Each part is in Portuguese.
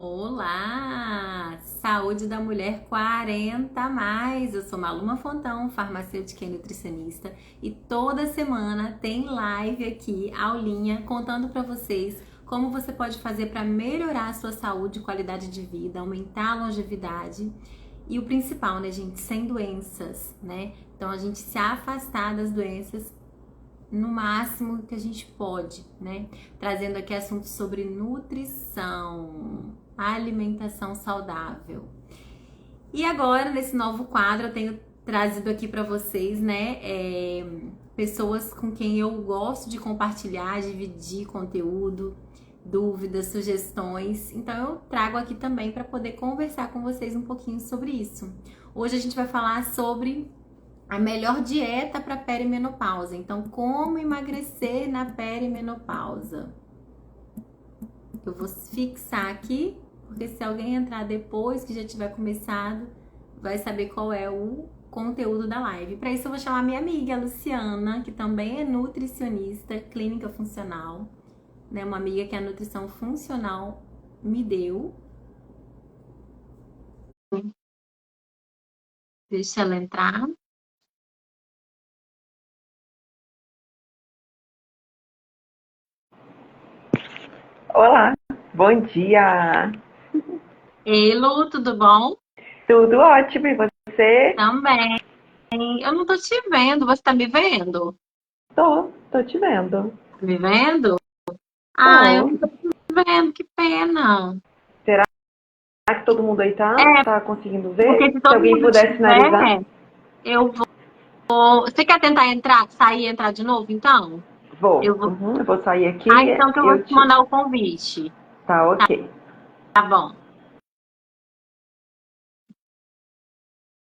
Olá! Saúde da Mulher 40 a mais. Eu sou Maluma Fontão, farmacêutica e nutricionista, e toda semana tem live aqui, aulinha, contando para vocês como você pode fazer para melhorar a sua saúde e qualidade de vida, aumentar a longevidade e o principal, né, gente, sem doenças, né? Então a gente se afastar das doenças no máximo que a gente pode, né? Trazendo aqui assuntos sobre nutrição, alimentação saudável. E agora, nesse novo quadro, eu tenho trazido aqui para vocês, né, pessoas com quem eu gosto de compartilhar, dividir conteúdo, dúvidas, sugestões. Então, eu trago aqui também para poder conversar com vocês um pouquinho sobre isso. Hoje a gente vai falar sobre a melhor dieta para perimenopausa. Então, como emagrecer na perimenopausa? Eu vou fixar aqui, porque se alguém entrar depois que já tiver começado, vai saber qual é o conteúdo da live. Para isso, eu vou chamar minha amiga Luciana, que também é nutricionista, clínica funcional, né? Uma amiga que a nutrição funcional me deu. Deixa ela entrar. Olá, bom dia. Ei, Lu, tudo bom? Tudo ótimo, e você? Também. Eu não tô te vendo, você tá me vendo? Tô te vendo. Tá me vendo? Ah, eu Tô. não tô te vendo, que pena. Será que todo mundo aí tá? É, Tá conseguindo porque ver? se Se todo alguém mundo puder sinalizar. tiver, eu vou. Você quer tentar entrar, sair e entrar de novo, então? Vou. Eu vou. Eu vou sair aqui. Ah, então que eu vou Eu te te. mandar o convite. Tá, ok. Tá bom.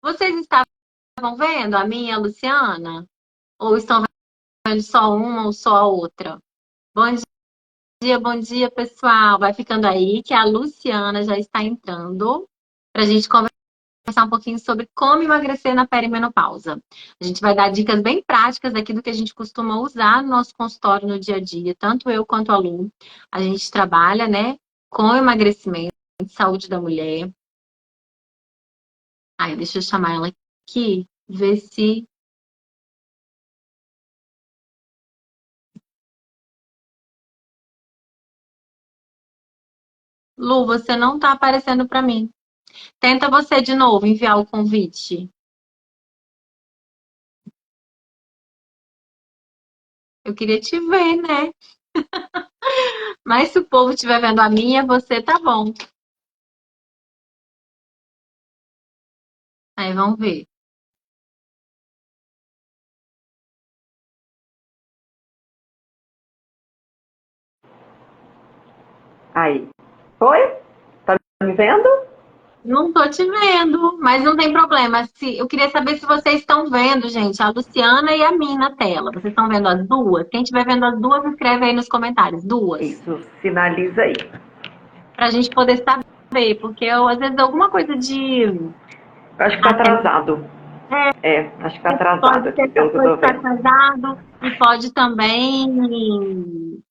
Vocês estavam vendo a minha, a Luciana? Ou estão vendo só uma ou só a outra? Bom dia, pessoal. Vai ficando aí que a Luciana já está entrando para a gente conversar um pouquinho sobre como emagrecer na perimenopausa. A gente vai dar dicas bem práticas aqui do que a gente costuma usar no nosso consultório no dia a dia, tanto eu quanto a Lu. A gente trabalha, né, com emagrecimento, saúde da mulher. Aí, deixa eu chamar ela aqui, ver se. Lu, você não está aparecendo para mim. Tenta você de novo enviar o convite. Eu queria te ver, né? Mas se o povo estiver vendo a minha, você tá bom. Aí vamos ver. Aí. Foi? Tá me vendo? Não tô te vendo, mas não tem problema. Eu queria saber se vocês estão vendo, gente, a Luciana e a mim na tela. Vocês estão vendo as duas? Quem estiver vendo as duas, escreve aí nos comentários. Duas. Isso, sinaliza aí. Pra gente poder saber, porque às vezes alguma coisa de. Eu acho que tá Até atrasado. É, acho que tá atrasado pode aqui, ser pelo que eu pode tô estar vendo. casado e pode também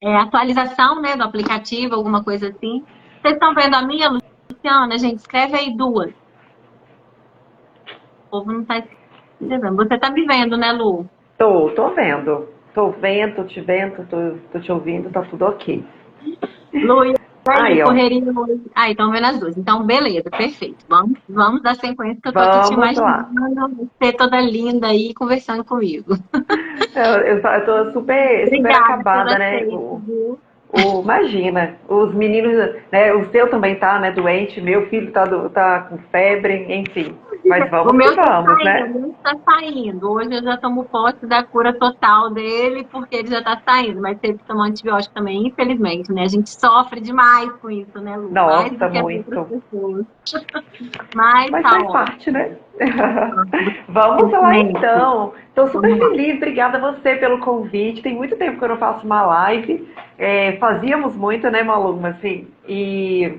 atualização, né, do aplicativo, alguma coisa assim. Vocês estão vendo a minha, Luciana? Gente, escreve aí duas. O povo não tá escrevendo. Você tá me vendo, né, Lu? Tô vendo. Tô vendo, tô te vendo, tô te ouvindo, tá tudo ok. Lu, e aí, Aí, ó. correria hoje. Aí, estão vendo as duas. Então, beleza, perfeito. Vamos dar sequência que eu tô aqui te Vamos lá. imaginando, você toda linda aí conversando comigo. Eu tô super Obrigada por acabada, né? aceito, viu? Imagina, os meninos, né? O seu também tá, né? Doente, meu filho tá com febre, enfim. Mas O vamos que meu tá vamos, saindo, né? o meu tá saindo. Hoje eu já tomo posse da cura total dele, porque ele já tá saindo, mas teve que tomar antibiótico também, infelizmente, né? A gente sofre demais com isso, né, Lu? Mais do Nossa, que as outras muito. pessoas. Mas Mas tá faz ótimo. parte, né? Vamos lá Conhecimento. então. Estou super Vamos lá. feliz, obrigada a você pelo convite. Tem muito tempo que eu não faço uma live. Fazíamos muito, né, Maluma? Assim, e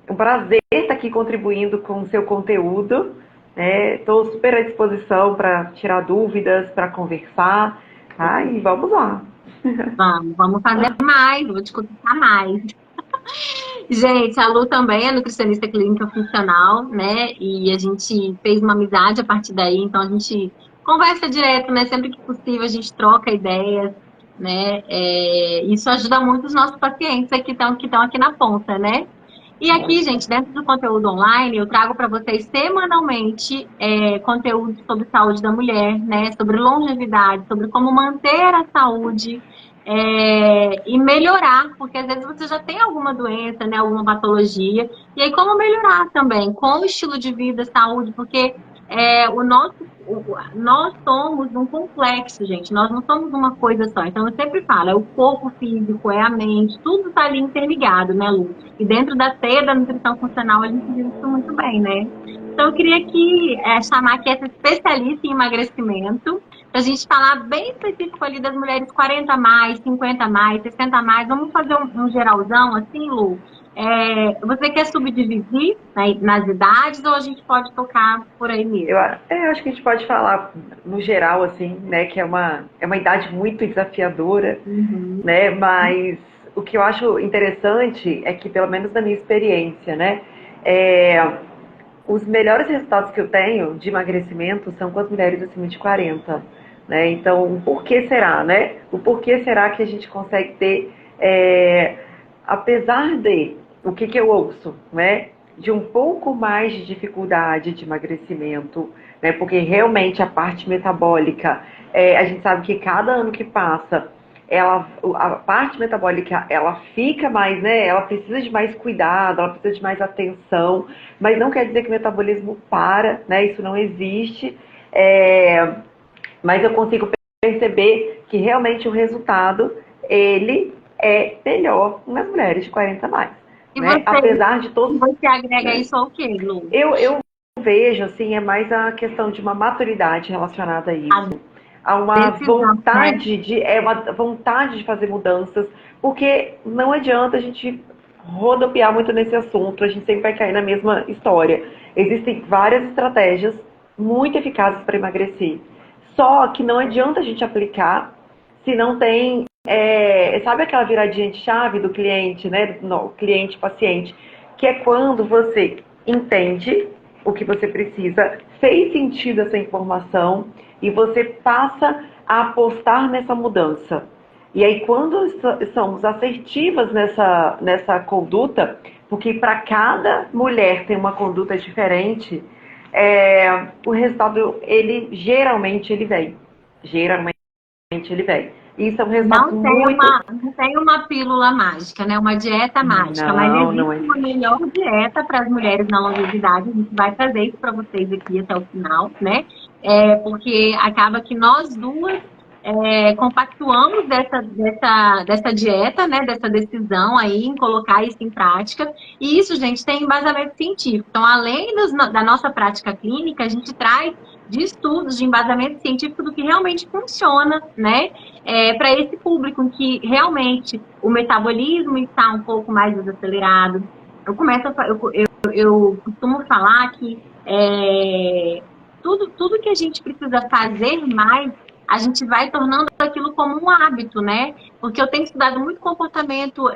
é um prazer estar aqui contribuindo com o seu conteúdo. Estou super à disposição para tirar dúvidas, para conversar. Tá? E vamos lá. Vamos fazer mais, vou te contar mais. Gente, a Lu também é nutricionista clínica funcional, né? E a gente fez uma amizade a partir daí, então a gente conversa direto, né? Sempre que possível a gente troca ideias, né? Isso ajuda muito os nossos pacientes que estão aqui na ponta, né? E aqui, gente, dentro do conteúdo online, eu trago para vocês semanalmente conteúdo sobre saúde da mulher, né? Sobre longevidade, sobre como manter a saúde e melhorar, porque às vezes você já tem alguma doença, né? Alguma patologia. E aí, como melhorar também? Com o estilo de vida, saúde, porque nós somos um complexo, gente. Nós não somos uma coisa só. Então, eu sempre falo, é o corpo físico, é a mente, tudo está ali interligado, né, Lu? E dentro da teia da nutrição funcional, a gente vive isso muito bem, né? Então, eu queria aqui chamar aqui essa especialista em emagrecimento, para a gente falar bem específico ali das mulheres 40 a mais, 50 a mais, 60 a mais. Vamos fazer um geralzão assim, Lu? Você quer subdividir, né, nas idades ou a gente pode tocar por aí mesmo? Eu acho que a gente pode falar no geral, assim, né, que é uma idade muito desafiadora, Uhum. né, mas o que eu acho interessante é que, pelo menos na minha experiência, né, é, os melhores resultados que eu tenho de emagrecimento são com as mulheres acima de 40, né, então, o porquê será, né, o porquê será que a gente consegue ter, apesar de, o que eu ouço, né, de um pouco mais de dificuldade de emagrecimento, né? Porque realmente a parte metabólica, a gente sabe que cada ano que passa, a parte metabólica, ela fica mais, né? Ela precisa de mais cuidado, ela precisa de mais atenção, mas não quer dizer que o metabolismo para, né? Isso não existe. Mas eu consigo perceber que realmente o resultado, ele é melhor nas mulheres de 40 a mais. E Né? você, Apesar de todos, você agrega né? isso ao quê, Lu? Eu vejo, assim, é mais a questão de uma maturidade relacionada a A isso. Há uma decisão, né? vontade de fazer mudanças, porque não adianta a gente rodopiar muito nesse assunto, a gente sempre vai cair na mesma história. Existem várias estratégias muito eficazes para emagrecer. Só que não adianta a gente aplicar se não tem, sabe aquela viradinha de chave do cliente, né? No cliente-paciente, que é quando você entende o que você precisa, fez sentido essa informação e você passa a apostar nessa mudança. E aí, quando somos assertivas nessa conduta, porque para cada mulher tem uma conduta diferente, o resultado, ele vem. Geralmente ele vem. E isso é um resultado muito. Não tem uma pílula mágica, né? Uma dieta mágica, mas Não, não existe é. uma melhor dieta para as mulheres na longevidade. A gente vai fazer isso para vocês aqui até o final, né? Porque acaba que nós duas compactuamos dessa dieta, né? Dessa decisão aí em colocar isso em prática. E isso, gente, tem embasamento científico. Então, além da nossa prática clínica, a gente traz de estudos, de embasamento científico do que realmente funciona, né? Para esse público em que realmente o metabolismo está um pouco mais desacelerado. Eu costumo falar que tudo que a gente precisa fazer mais, a gente vai tornando aquilo como um hábito, né? Porque eu tenho estudado muito comportamento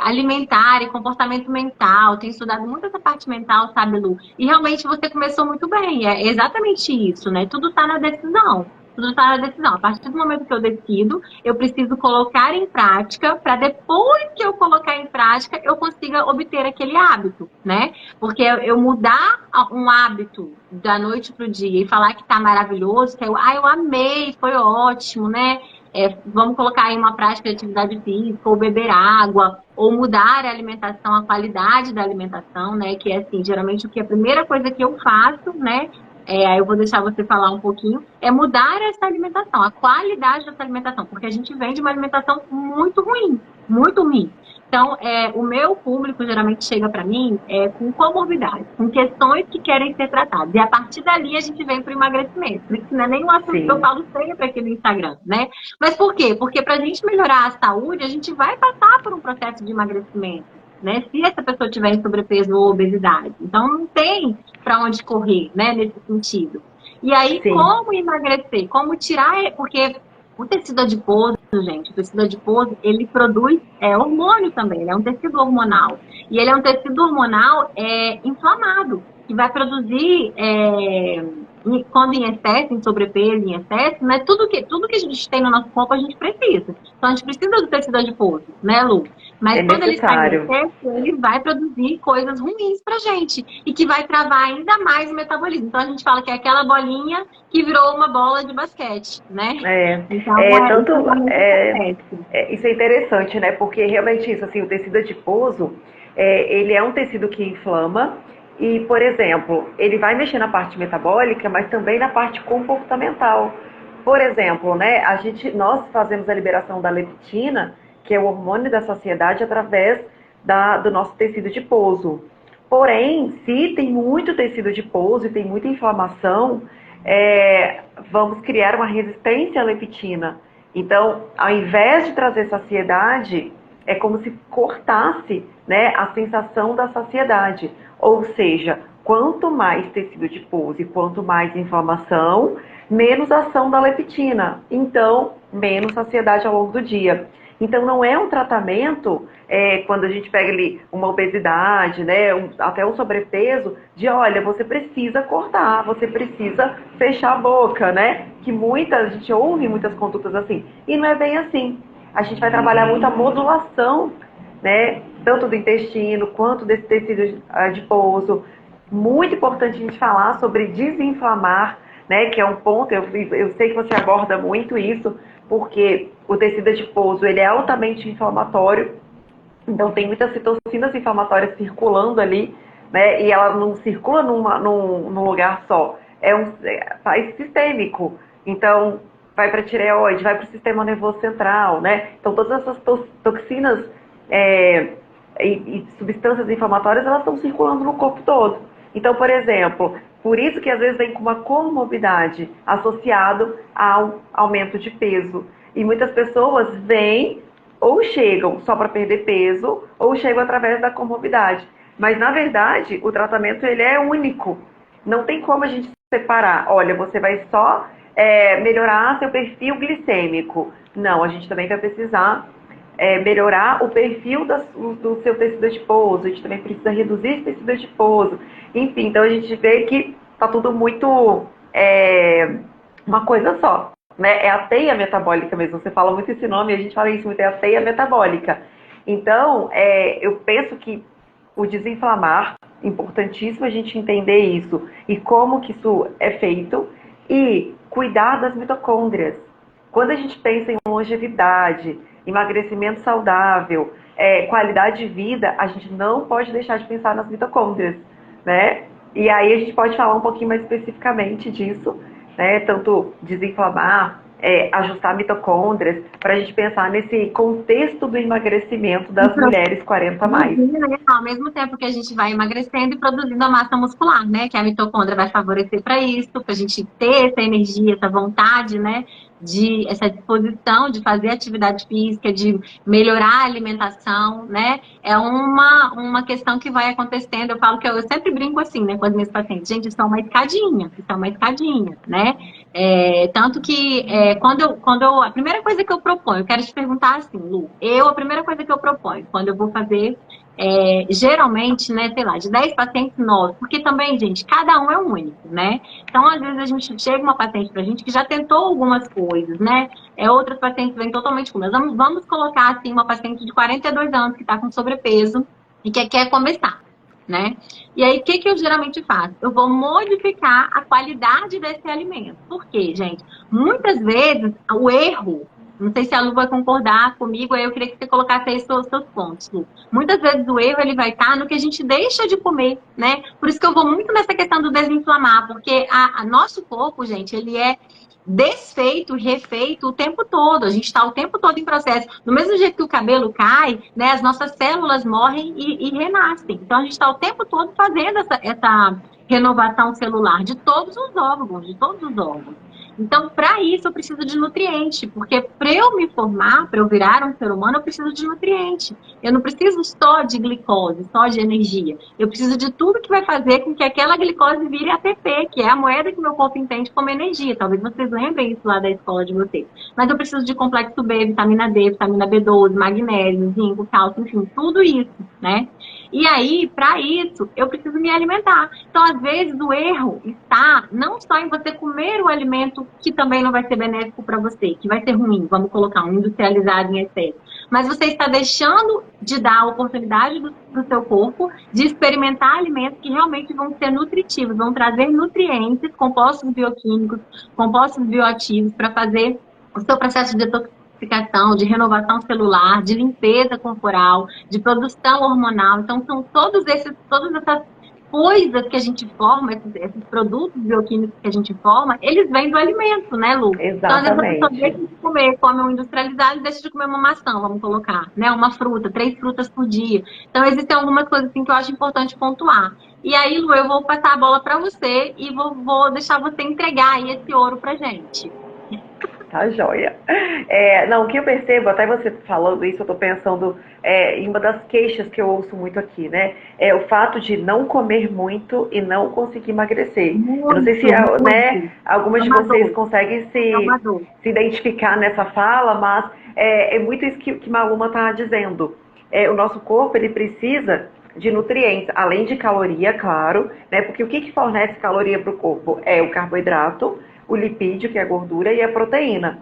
alimentar e comportamento mental, tenho estudado muito essa parte mental, sabe, Lu? E realmente você começou muito bem, é exatamente isso, né? Tudo está na decisão. Tudo está na decisão. A partir do momento que eu decido, eu preciso colocar em prática, para depois que eu colocar em prática, eu consiga obter aquele hábito, né? Porque eu mudar um hábito da noite para o dia e falar que tá maravilhoso, que eu amei, foi ótimo, né? Vamos colocar aí uma prática de atividade física, ou beber água, ou mudar a alimentação, a qualidade da alimentação, né? Que é assim, geralmente o que a primeira coisa que eu faço, né? Aí eu vou deixar você falar um pouquinho, é mudar essa alimentação, a qualidade dessa alimentação, porque a gente vem de uma alimentação muito ruim, muito ruim. Então, o meu público geralmente chega para mim com comorbidades, com questões que querem ser tratadas. E a partir dali a gente vem para o emagrecimento. Por isso que não é nem um assunto que eu Sim, falo sempre aqui no Instagram, né? Mas por quê? Porque para a gente melhorar a saúde, a gente vai passar por um processo de emagrecimento, né? Se essa pessoa tiver em sobrepeso ou obesidade. Então, não tem para onde correr, né? Nesse sentido. E aí, sim. como emagrecer? Como tirar? Porque O tecido adiposo, gente, o tecido adiposo, ele produz hormônio também, ele é um tecido hormonal. E ele é um tecido hormonal inflamado, que vai produzir, quando em excesso, em sobrepeso, em excesso, né? Tudo que a gente tem no nosso corpo, a gente precisa. Então, a gente precisa do tecido adiposo, né, Lu? É Mas quando ele está em necessário. excesso, ele vai produzir coisas ruins pra gente e que vai travar ainda mais o metabolismo. Então, a gente fala que é aquela bolinha que virou uma bola de basquete, né? É, Então, tanto isso realmente acontece. isso é interessante, né? Porque realmente isso, assim, o tecido adiposo, ele é um tecido que inflama e, por exemplo, ele vai mexer na parte metabólica, mas também na parte comportamental. Por exemplo, né? Nós fazemos a liberação da leptina, que é o hormônio da saciedade, através do nosso tecido adiposo. Porém, se tem muito tecido adiposo e tem muita inflamação, vamos criar uma resistência à leptina. Então, ao invés de trazer saciedade, é como se cortasse, né, a sensação da saciedade. Ou seja, quanto mais tecido adiposo e quanto mais inflamação, menos ação da leptina. Então, menos saciedade ao longo do dia. Então, não é um tratamento, quando a gente pega ali uma obesidade, né, até um sobrepeso, de olha, você precisa cortar, você precisa fechar a boca, né? A gente ouve muitas condutas assim. E não é bem assim. A gente vai trabalhar muito a modulação, né, tanto do intestino quanto desse tecido adiposo. Muito importante a gente falar sobre desinflamar, né, que é um ponto, eu sei que você aborda muito isso, porque o tecido adiposo ele é altamente inflamatório, então tem muitas citocinas inflamatórias circulando ali, né, e ela não circula num lugar só, faz sistêmico, então vai para a tireoide, vai para o sistema nervoso central, né, então todas essas toxinas e substâncias inflamatórias, elas estão circulando no corpo todo. Então, por exemplo, por isso que às vezes vem com uma comorbidade associado ao aumento de peso. E muitas pessoas vêm ou chegam só para perder peso, ou chegam através da comorbidade. Mas, na verdade, o tratamento ele é único. Não tem como a gente separar. Olha, você vai só melhorar seu perfil glicêmico. Não, a gente também vai precisar melhorar o perfil do seu tecido adiposo, a gente também precisa reduzir esse tecido adiposo. Enfim, então a gente vê que está tudo muito uma coisa só. Né? É a teia metabólica mesmo, você fala muito esse nome, a gente fala isso muito, é a teia metabólica. Então, eu penso que o desinflamar, importantíssimo a gente entender isso e como que isso é feito e cuidar das mitocôndrias. Quando a gente pensa em longevidade, emagrecimento saudável, qualidade de vida, a gente não pode deixar de pensar nas mitocôndrias, né? E aí a gente pode falar um pouquinho mais especificamente disso, né? Tanto desinflamar, ajustar mitocôndrias, para a gente pensar nesse contexto do emagrecimento das mulheres 40 a mais. Né? Ao mesmo tempo que a gente vai emagrecendo e produzindo a massa muscular, né? Que a mitocôndria vai favorecer para isso, para a gente ter essa energia, essa vontade, né? Essa disposição de fazer atividade física, de melhorar a alimentação, né? É uma questão que vai acontecendo. Eu falo que eu sempre brinco assim, né, com as minhas pacientes. Gente, isso é uma escadinha, né? Tanto que a primeira coisa que eu proponho, eu quero te perguntar assim, Lu, a primeira coisa que eu proponho, quando eu vou fazer, geralmente, né, sei lá, de 10 pacientes, 9, porque também, gente, cada um é único, né? Então, às vezes, a gente chega uma paciente pra gente que já tentou algumas coisas, né? Outras pacientes vêm totalmente com medo. Vamos colocar, assim, uma paciente de 42 anos que tá com sobrepeso e que quer começar, né? E aí, o que eu geralmente faço? Eu vou modificar a qualidade desse alimento. Por quê, gente? Muitas vezes, o erro, não sei se a Lu vai concordar comigo, aí eu queria que você colocasse aí seus pontos, Lu. Muitas vezes o erro ele vai estar no que a gente deixa de comer, né? Por isso que eu vou muito nessa questão do desinflamar, porque nosso corpo, gente, ele é desfeito, refeito o tempo todo. A gente está o tempo todo em processo. Do mesmo jeito que o cabelo cai, né, as nossas células morrem e renascem. Então, a gente está o tempo todo fazendo essa renovação celular de todos os órgãos, de todos os órgãos. Então, para isso, eu preciso de nutriente, porque para eu me formar, para eu virar um ser humano, eu preciso de nutriente. Eu não preciso só de glicose, só de energia. Eu preciso de tudo que vai fazer com que aquela glicose vire ATP, que é a moeda que meu corpo entende como energia. Talvez vocês lembrem isso lá da escola de vocês. Mas eu preciso de complexo B, vitamina D, vitamina B12, magnésio, zinco, cálcio, enfim, tudo isso, né? E aí, para isso, eu preciso me alimentar. Então, às vezes, o erro está não só em você comer o alimento que também não vai ser benéfico para você, que vai ser ruim, vamos colocar um industrializado em excesso, mas você está deixando de dar a oportunidade do seu corpo de experimentar alimentos que realmente vão ser nutritivos, vão trazer nutrientes, compostos bioquímicos, compostos bioativos para fazer o seu processo de detoxificação, de renovação celular, de limpeza corporal, de produção hormonal. Então, são todas essas coisas que a gente forma, esses produtos bioquímicos que a gente forma, eles vêm do alimento, né, Lu? Então, às vezes a pessoa deixa Exatamente. de comer, come um industrializado e deixa de comer uma maçã, vamos colocar, né? Uma fruta, 3 frutas por dia. Então, existem algumas coisas assim que eu acho importante pontuar. E aí, Lu, eu vou passar a bola para você e vou deixar você entregar aí esse ouro pra gente. Tá joia. Não, o que eu percebo, até você falando isso, eu tô pensando em uma das queixas que eu ouço muito aqui, né? É o fato de não comer muito e não conseguir emagrecer. Eu não sei se, Muito, né, muito. algumas É de uma vocês dor, conseguem é uma se, dor. se identificar nessa fala, mas é muito isso que Maluma tá dizendo. O nosso corpo, ele precisa de nutrientes, além de caloria, claro, né? Porque o que fornece caloria para o corpo? É o carboidrato, o lipídio, que é a gordura, e a proteína.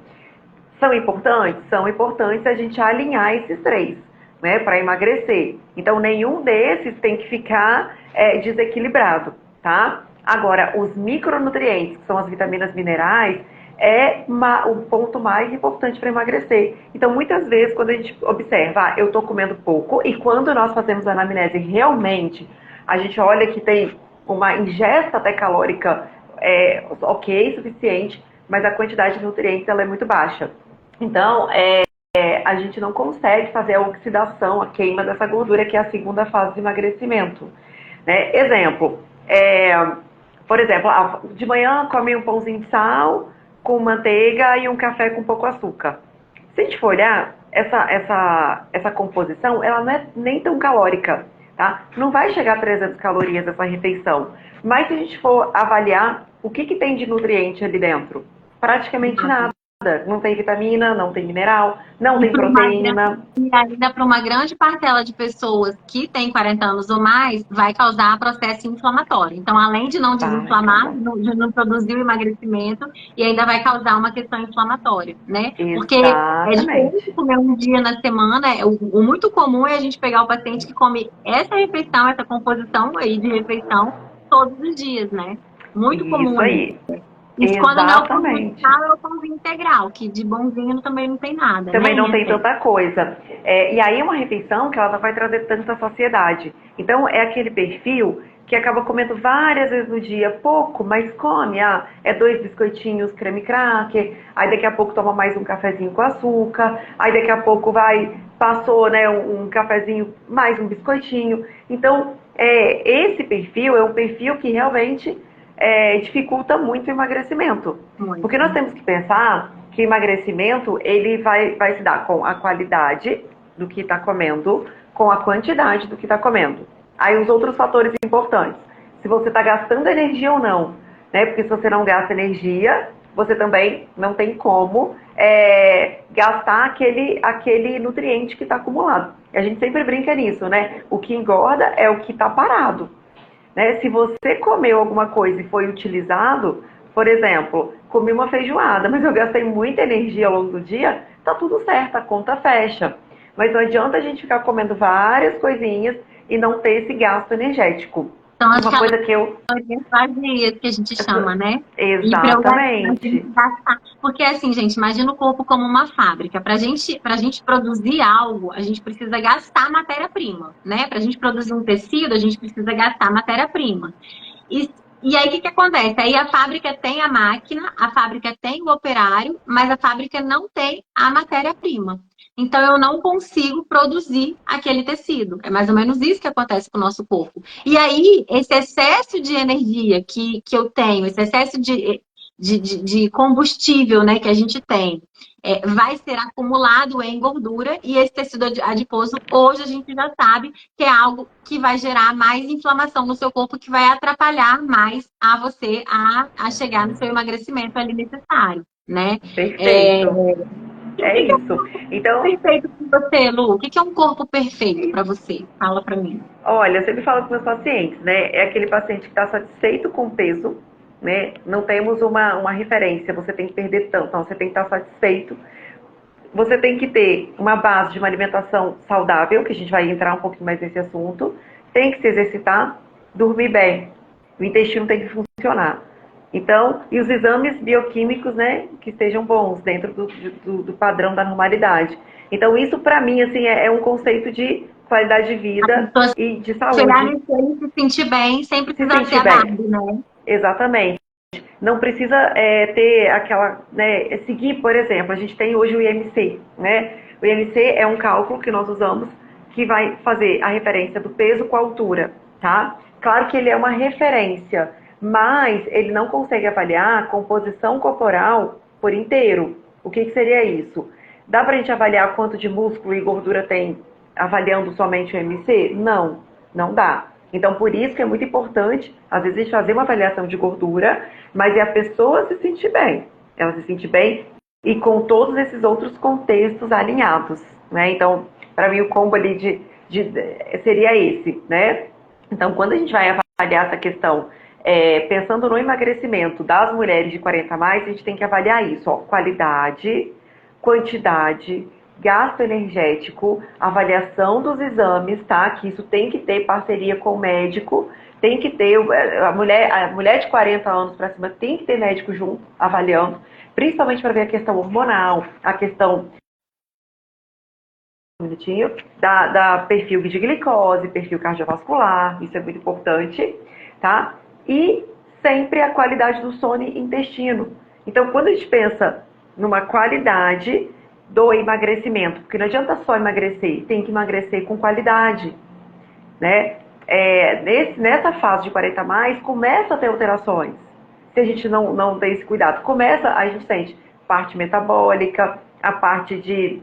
São importantes? São importantes a gente alinhar esses três, né, para emagrecer. Então, nenhum desses tem que ficar desequilibrado, tá? Agora, os micronutrientes, que são as vitaminas minerais, o ponto mais importante para emagrecer. Então, muitas vezes, quando a gente observa, eu estou comendo pouco, e quando nós fazemos a anamnese, realmente, a gente olha que tem uma ingesta até calórica ok, suficiente, mas a quantidade de nutrientes ela é muito baixa. Então, a gente não consegue fazer a oxidação, a queima dessa gordura, que é a segunda fase de emagrecimento. Né? Exemplo, por exemplo, de manhã come um pãozinho de sal com manteiga e um café com pouco açúcar. Se a gente for olhar, essa composição, ela não é nem tão calórica, tá? Não vai chegar a 300 calorias essa refeição. Mas se a gente for avaliar o que tem de nutriente ali dentro, praticamente nada. Não tem vitamina, não tem mineral, não tem proteína. E ainda para uma grande parcela de pessoas que tem 40 anos ou mais, vai causar processo inflamatório. Então, além de não Vai desinflamar, causar. de não produzir o emagrecimento, e ainda vai causar uma questão inflamatória, né? Porque é diferente Exatamente. comer um dia na semana. O muito comum é a gente pegar o paciente que come essa refeição, essa composição aí de refeição, todos os dias, né? Muito comum Isso aí. aí. Isso quando não é o pãozinho de Exatamente. sal, é o pãozinho integral, que de bonzinho também não tem nada, né? Também Em não tem excesso. tanta coisa. E aí é uma refeição que ela não vai trazer tanta saciedade. Então é aquele perfil que acaba comendo várias vezes no dia, pouco, mas come. É 2 biscoitinhos creme cracker, aí daqui a pouco toma mais um cafezinho com açúcar, aí daqui a pouco passou, né, um cafezinho, mais um biscoitinho. Então, esse perfil é um perfil que realmente dificulta muito o emagrecimento. Porque nós Muito. temos que pensar que o emagrecimento ele vai se dar com a qualidade do que está comendo, com a quantidade do que está comendo. Aí os outros fatores importantes. Se você está gastando energia ou não. Né? Porque se você não gasta energia, você também não tem como gastar aquele nutriente que está acumulado. E a gente sempre brinca nisso, né? O que engorda é o que está parado. Né? Se você comeu alguma coisa e foi utilizado, por exemplo, comi uma feijoada, mas eu gastei muita energia ao longo do dia, tá tudo certo, a conta fecha. Mas não adianta a gente ficar comendo várias coisinhas e não ter esse gasto energético. Então, acho que Uma coisa que eu. calorias vazias que a gente chama, né? E para eu gastar, a gente Exatamente. gastar. Porque assim, gente, imagina o corpo como uma fábrica. Pra gente produzir algo, a gente precisa gastar matéria-prima, né? Pra gente produzir um tecido, a gente precisa gastar matéria-prima. E, e aí, o que acontece? Aí a fábrica tem a máquina, a fábrica tem o operário, mas a fábrica não tem a matéria-prima. Então, eu não consigo produzir aquele tecido. É mais ou menos isso que acontece com o nosso corpo. E aí, esse excesso de energia que eu tenho, esse excesso de combustível, né, que a gente tem, vai ser acumulado em gordura, e esse tecido adiposo, hoje a gente já sabe que é algo que vai gerar mais inflamação no seu corpo, que vai atrapalhar mais a você a chegar no seu emagrecimento ali necessário, né? Perfeito. O É que é um isso. corpo Então, perfeito para você, Lu? O que é um corpo perfeito para você? Fala para mim. olha, eu sempre falo com meus pacientes, né? É aquele paciente que está satisfeito com o peso, né? Não temos uma referência, você tem que perder tanto, não, você tem que estar satisfeito. Você tem que ter uma base de uma alimentação saudável, que a gente vai entrar um pouquinho mais nesse assunto. Tem que se exercitar, dormir bem. O intestino tem que funcionar. Então, e os exames bioquímicos, né, que estejam bons, dentro do padrão da normalidade. Então, isso para mim, assim, é um conceito de qualidade de A vida pessoa e de chegar saúde. no espelho e se sentir bem sem Se precisar ser sentir a bem. Barbie, né? Exatamente. Não precisa ter aquela, né, seguir, por exemplo, a gente tem hoje o IMC, né? O IMC é um cálculo que nós usamos que vai fazer a referência do peso com a altura, tá? Claro que ele é uma referência, mas ele não consegue avaliar a composição corporal por inteiro. O que seria isso? Dá pra gente avaliar quanto de músculo e gordura tem avaliando somente o IMC? Não, não dá. Então, por isso que é muito importante, às vezes, a gente fazer uma avaliação de gordura, mas é a pessoa se sentir bem. Ela se sentir bem e com todos esses outros contextos alinhados, né? Então, para mim, o combo ali seria esse, né? Então, quando a gente vai avaliar essa questão, pensando no emagrecimento das mulheres de 40 a mais, a gente tem que avaliar isso, ó, qualidade, quantidade, gasto energético, avaliação dos exames, tá? Que isso tem que ter parceria com o médico, tem que ter, a mulher de 40 anos para cima tem que ter médico junto, avaliando, principalmente para ver a questão hormonal, a questão um minutinho, da perfil de glicose, perfil cardiovascular, isso é muito importante, tá? E sempre a qualidade do sono e intestino. Então, quando a gente pensa numa qualidade do emagrecimento, porque não adianta só emagrecer, tem que emagrecer com qualidade, né? Nessa fase de 40 a mais, começa a ter alterações. Se a gente não tem esse cuidado, a gente sente parte metabólica, a parte de...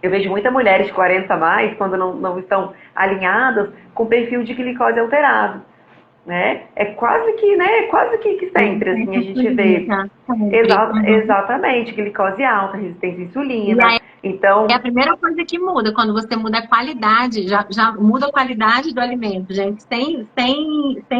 Eu vejo muitas mulheres de 40 a mais, quando não estão alinhadas, com perfil de glicose alterado, né? É quase que, né? Quase que sempre, assim, a gente vê. Exatamente, glicose alta, resistência à E insulina. aí é a Então, primeira coisa que muda, quando você muda a qualidade, já muda a qualidade do alimento, gente, sem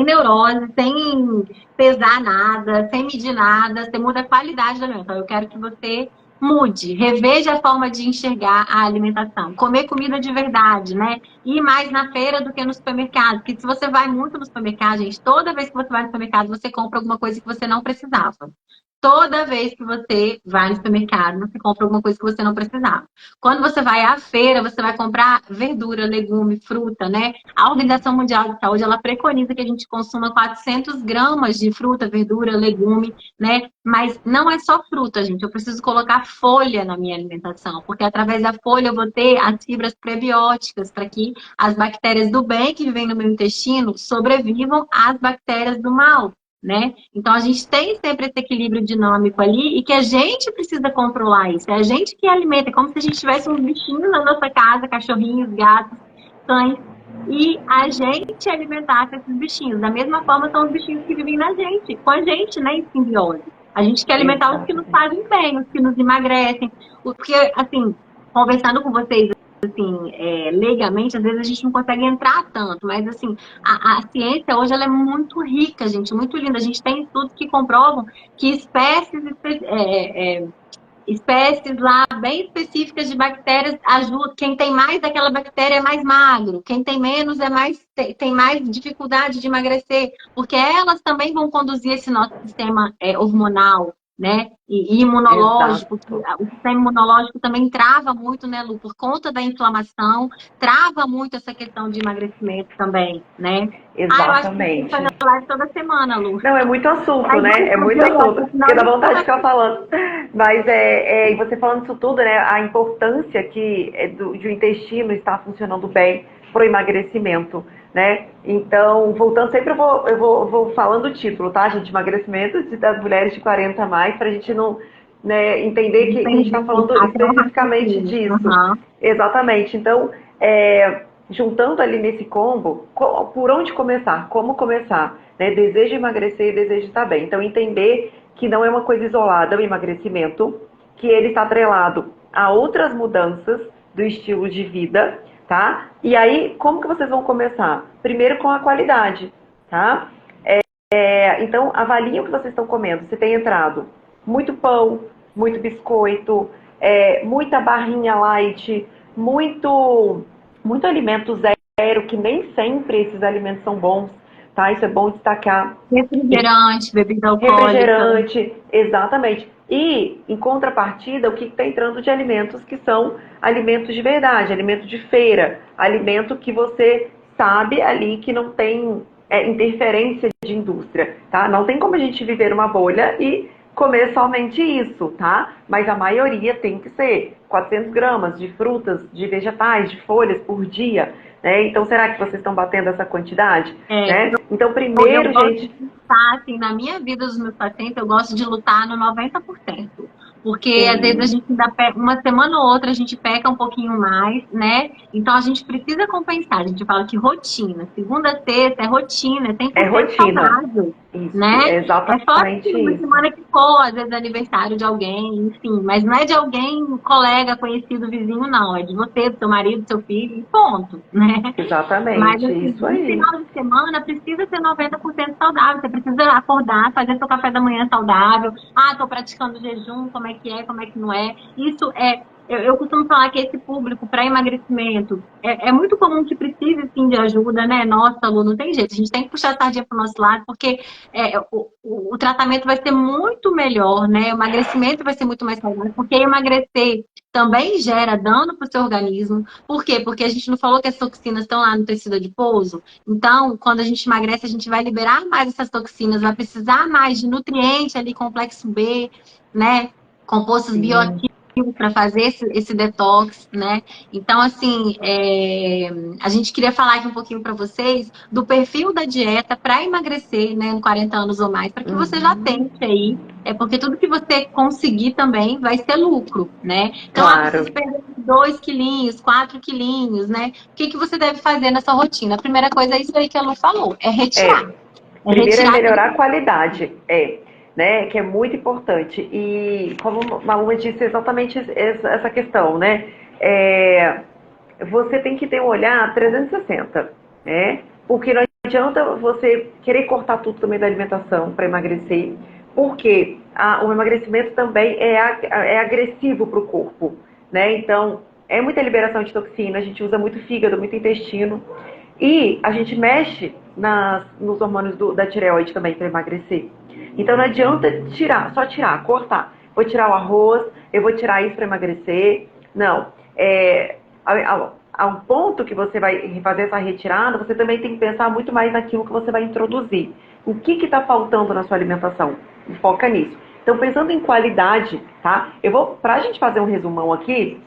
neurose, sem pesar nada, sem medir nada, você muda a qualidade do alimento. Então, eu quero que você mude, reveja a forma de enxergar a alimentação, comer comida de verdade, né? Ir mais na feira do que no supermercado, porque se você vai muito no supermercado, gente, toda vez que você vai no supermercado, você compra alguma coisa que você não precisava. Toda vez que você vai no supermercado, você compra alguma coisa que você não precisava. Quando você vai à feira, você vai comprar verdura, legume, fruta, né? A Organização Mundial de Saúde, ela preconiza que a gente consuma 400 gramas de fruta, verdura, legume, né? Mas não é só fruta, gente. Eu preciso colocar folha na minha alimentação, porque através da folha eu vou ter as fibras prebióticas para que as bactérias do bem que vivem no meu intestino sobrevivam às bactérias do mal, né? Então a gente tem sempre esse equilíbrio dinâmico ali e que a gente precisa controlar isso. É a gente que alimenta, é como se a gente tivesse uns bichinhos na nossa casa, cachorrinhos, gatos, cães, e a gente alimentasse esses bichinhos. Da mesma forma são os bichinhos que vivem na gente, com a gente, né, em simbiose. A gente quer alimentar os que nos exatamente. fazem bem, os que nos emagrecem, porque, assim, conversando com vocês, assim, leigamente, às vezes a gente não consegue entrar tanto, mas assim, a ciência hoje ela é muito rica, gente, muito linda. A gente tem estudos que comprovam que espécies lá bem específicas de bactérias ajudam. Quem tem mais daquela bactéria é mais magro, quem tem menos tem mais dificuldade de emagrecer, porque elas também vão conduzir esse nosso sistema hormonal, né? E imunológico, que Exato. o sistema imunológico também trava muito, né, Lu, por conta da inflamação, trava muito essa questão de emagrecimento também, né? Ah, eu acho que a gente tem que Exatamente. fazer live toda semana, Lu. Não, é muito assunto, Mas né? vamos É muito fazer assunto. essa, senão Porque a dá gente vontade de vai... ficar falando. Mas e você falando isso tudo, né? A importância que de o intestino estar funcionando bem para o emagrecimento. né? Então, voltando sempre, eu vou falando o título, tá, gente? Emagrecimento das mulheres de 40 a mais, pra gente não, né, entender que a gente está Entendi. falando Até o especificamente raciocínio. disso. Aham. Exatamente. Então, juntando ali nesse combo, por onde começar? Como começar? Né? Desejo emagrecer e desejo estar bem. Então, entender que não é uma coisa isolada o emagrecimento, que ele está atrelado a outras mudanças do estilo de vida, tá? E aí, como que vocês vão começar? Primeiro com a qualidade, tá? Então, avaliem o que vocês estão comendo. Você tem entrado muito pão, muito biscoito, muita barrinha light, muito alimento zero, que nem sempre esses alimentos são bons, tá? Isso é bom destacar. Refrigerante, bebida alcoólica. Refrigerante, exatamente. E, em contrapartida, o que está entrando de alimentos que são alimentos de verdade, alimento de feira, alimento que você sabe ali que não tem interferência de indústria, tá? Não tem como a gente viver uma bolha e comer somente isso, tá? Mas a maioria tem que ser 400 gramas de frutas, de vegetais, de folhas por dia, né? Então, será que vocês estão batendo essa quantidade? É, Né? Então, eu primeiro, gosto gente, de lutar, assim, na minha vida dos meus pacientes, eu gosto de lutar no 90%. Porque às vezes a sim, gente ainda uma semana ou outra a gente peca um pouquinho mais, né? Então a gente precisa compensar. A gente fala que rotina, segunda a sexta é rotina, é é 100% rotina. saudável, Isso, né? é É só assim, exatamente uma isso. semana que for, às vezes é aniversário de alguém, enfim, mas não é de alguém, colega, conhecido, vizinho, não. É de você, do seu marido, do seu filho, e ponto, né? Mas, Exatamente, assim, isso no aí. final de semana precisa ser 90% saudável. Você precisa acordar, fazer seu café da manhã saudável. Ah, estou praticando jejum, como é que não é. Isso é. Eu costumo falar que esse público para emagrecimento é muito comum que precise sim de ajuda, né? Nossa, Lu, não tem jeito. A gente tem que puxar a sardinha para o nosso lado, porque o tratamento vai ser muito melhor, né? O emagrecimento vai ser muito mais saudável, porque emagrecer também gera dano para o seu organismo. Por quê? Porque a gente não falou que as toxinas estão lá no tecido adiposo. Então, quando a gente emagrece, a gente vai liberar mais essas toxinas, vai precisar mais de nutrientes ali, complexo B, né? Compostos Sim. bioativos para fazer esse detox, né? Então, assim, a gente queria falar aqui um pouquinho para vocês do perfil da dieta para emagrecer, né, em 40 anos ou mais, para que você já Uhum. tente aí. É porque tudo que você conseguir também vai ser lucro, né? Então, preciso Claro. perder 2 quilinhos, 4 quilinhos, né? O que você deve fazer nessa rotina? A primeira coisa é isso aí que a Lu falou, é retirar. É. É Primeiro é retirar aquilo melhorar a que qualidade, né? Que é muito importante. E como a Maluma disse exatamente essa questão, né? É, você tem que ter um olhar 360, né? Porque não adianta você querer cortar tudo também da alimentação para emagrecer, porque o emagrecimento também é agressivo para o corpo, né? Então, é muita liberação de toxina, a gente usa muito fígado, muito intestino, e a gente mexe nos hormônios da tireoide também para emagrecer. Então, não adianta só tirar, cortar. Vou tirar o arroz, eu vou tirar isso para emagrecer. Não. Ao ponto que você vai fazer essa retirada, você também tem que pensar muito mais naquilo que você vai introduzir. O que está faltando na sua alimentação? Foca nisso. Então, pensando em qualidade, tá? Para a gente fazer um resumão aqui,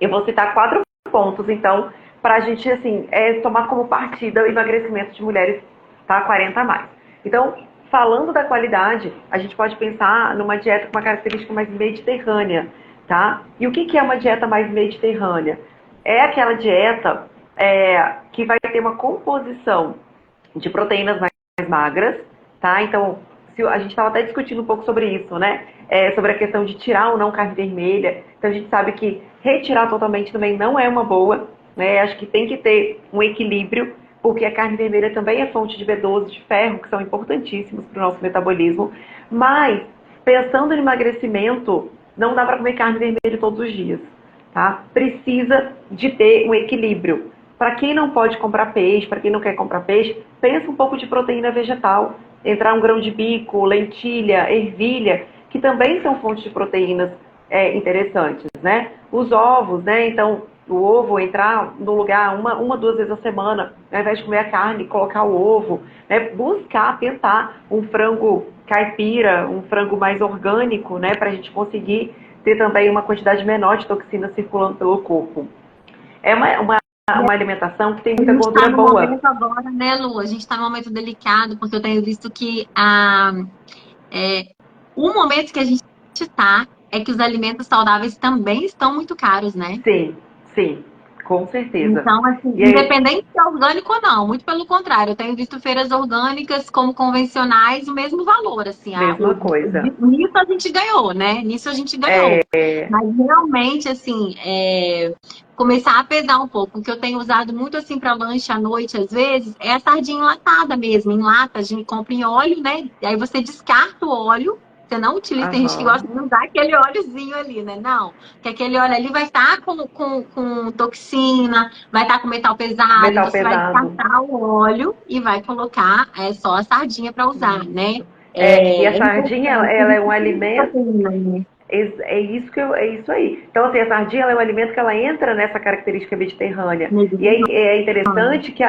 eu vou citar 4 pontos, então, para a gente, assim, tomar como partida o emagrecimento de mulheres, tá? 40 a mais. Então, falando da qualidade, a gente pode pensar numa dieta com uma característica mais mediterrânea, tá? E o que é uma dieta mais mediterrânea? É aquela dieta que vai ter uma composição de proteínas mais magras, tá? Então, a gente estava até discutindo um pouco sobre isso, né? Sobre a questão de tirar ou não carne vermelha. Então, a gente sabe que retirar totalmente também não é uma boa, né? Acho que tem que ter um equilíbrio, porque a carne vermelha também é fonte de B12, de ferro, que são importantíssimos para o nosso metabolismo. Mas, pensando em emagrecimento, não dá para comer carne vermelha todos os dias, tá? Precisa de ter um equilíbrio. Para quem não pode comprar peixe, para quem não quer comprar peixe, pensa um pouco de proteína vegetal. Entrar um grão de bico, lentilha, ervilha, que também são fontes de proteínas interessantes, né? Os ovos, né? Então, o ovo entrar no lugar uma, 2 vezes a semana, ao invés de comer a carne, colocar o ovo, né? Buscar, tentar um frango caipira, um frango mais orgânico, né? Para a gente conseguir ter também uma quantidade menor de toxinas circulando pelo corpo. É uma uma alimentação que tem A muita gente está gordura no boa. momento agora, né, Lu? A gente está num momento delicado, porque eu tenho visto que o momento que a gente está é que os alimentos saudáveis também estão muito caros, né? Sim, sim, com certeza. Então, assim, E aí, independente se é orgânico ou não, muito pelo contrário, eu tenho visto feiras orgânicas como convencionais, o mesmo valor, assim, mesma coisa. nisso a gente ganhou, né? Nisso a gente ganhou. Mas realmente, assim, começar a pesar um pouco. O que eu tenho usado muito, assim, para lanche à noite, às vezes, é a sardinha enlatada mesmo, em lata, a gente compra em óleo, né? E aí você descarta o óleo, você não utiliza, tem gente que Aham. gosta de usar aquele óleozinho ali, né? Não, porque aquele óleo ali vai estar com toxina, vai estar com metal pesado, Metal então você vai pesado. descartar o óleo e vai colocar só a sardinha para usar, né? Isso. E a sardinha, ela é um alimento. Proteína, né? É isso é isso aí. Então, assim, a sardinha ela é um alimento que ela entra nessa característica mediterrânea. E aí é interessante que,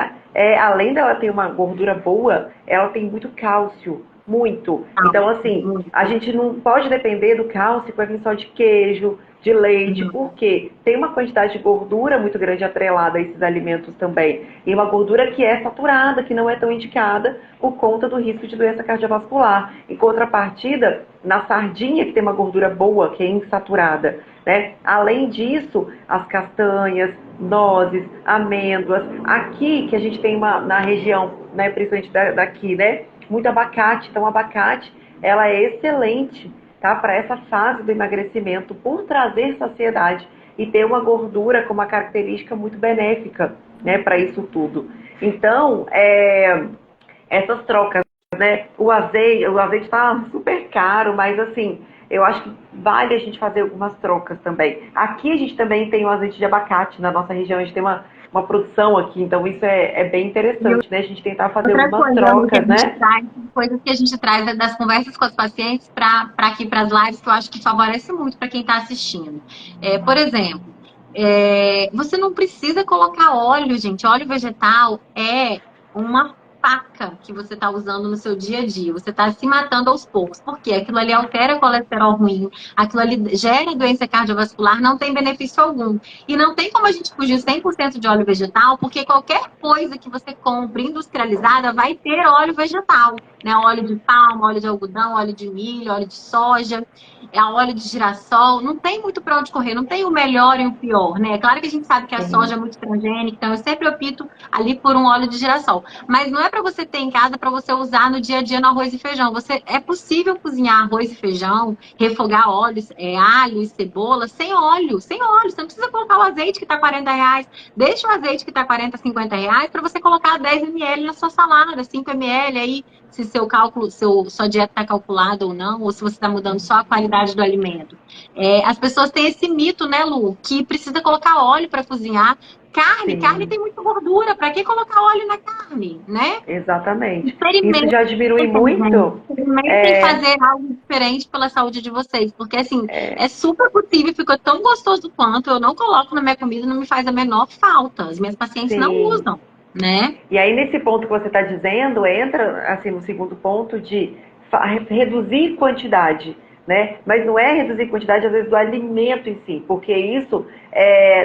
além dela ter uma gordura boa, ela tem muito cálcio. Muito. Então, assim, a gente não pode depender do cálcio que vai vir só de queijo, de leite, porque tem uma quantidade de gordura muito grande atrelada a esses alimentos também. E uma gordura que é saturada, que não é tão indicada por conta do risco de doença cardiovascular. Em contrapartida, na sardinha, que tem uma gordura boa, que é insaturada, né? Além disso, as castanhas, nozes, amêndoas. Aqui, que a gente tem na região, né, principalmente daqui, né? Muito abacate. Então, o abacate, ela é excelente, tá, para essa fase do emagrecimento, por trazer saciedade e ter uma gordura com uma característica muito benéfica, né, para isso tudo. Então, essas trocas, né? O azeite está super caro, mas assim, eu acho que vale a gente fazer algumas trocas também. Aqui a gente também tem o azeite de abacate na nossa região, a gente tem uma produção aqui, então isso é bem interessante, né? A gente tentar fazer Outra algumas coisa, Lu, que a trocas, gente né? traz, coisas que a gente traz das conversas com os pacientes para aqui, para as lives, que eu acho que favorece muito para quem está assistindo. Por exemplo, você não precisa colocar óleo, gente. Óleo vegetal é uma faca que você está usando no seu dia a dia. Você está se matando aos poucos. Porque aquilo ali altera o colesterol ruim, aquilo ali gera doença cardiovascular, não tem benefício algum. E não tem como a gente fugir 100% de óleo vegetal, porque qualquer coisa que você compre industrializada vai ter óleo vegetal, né? Óleo de palma, óleo de algodão, óleo de milho, óleo de soja, óleo de girassol. Não tem muito para onde correr, não tem o melhor e o pior, né? É claro que a gente sabe que a soja é muito transgênica, então eu sempre opto ali por um óleo de girassol. Mas não é para você ter em casa para você usar no dia a dia no arroz e feijão. É possível cozinhar arroz e feijão, refogar óleos, alho e cebola sem óleo, sem óleo. Você não precisa colocar o azeite que está R$ 40. Deixa o azeite que está R$ 40, R$ 50 para você colocar 10 ml na sua salada, 5 ml aí, se seu cálculo, sua dieta está calculada ou não, ou se você está mudando só a qualidade do alimento. As pessoas têm esse mito, né, Lu, que precisa colocar óleo para cozinhar. Carne Sim, tem muita gordura, para que colocar óleo na carne, né? exatamente. Isso Experimentem, já diminui gente. muito. Experimentem É, fazer algo diferente pela saúde de vocês, porque assim, é super possível, ficou tão gostoso quanto, eu não coloco na minha comida, não me faz a menor falta. As minhas pacientes não sim. usam, né? E aí, nesse ponto que você está dizendo, entra assim no segundo ponto de reduzir quantidade, né? Mas não é reduzir quantidade, às vezes, do alimento em si, porque isso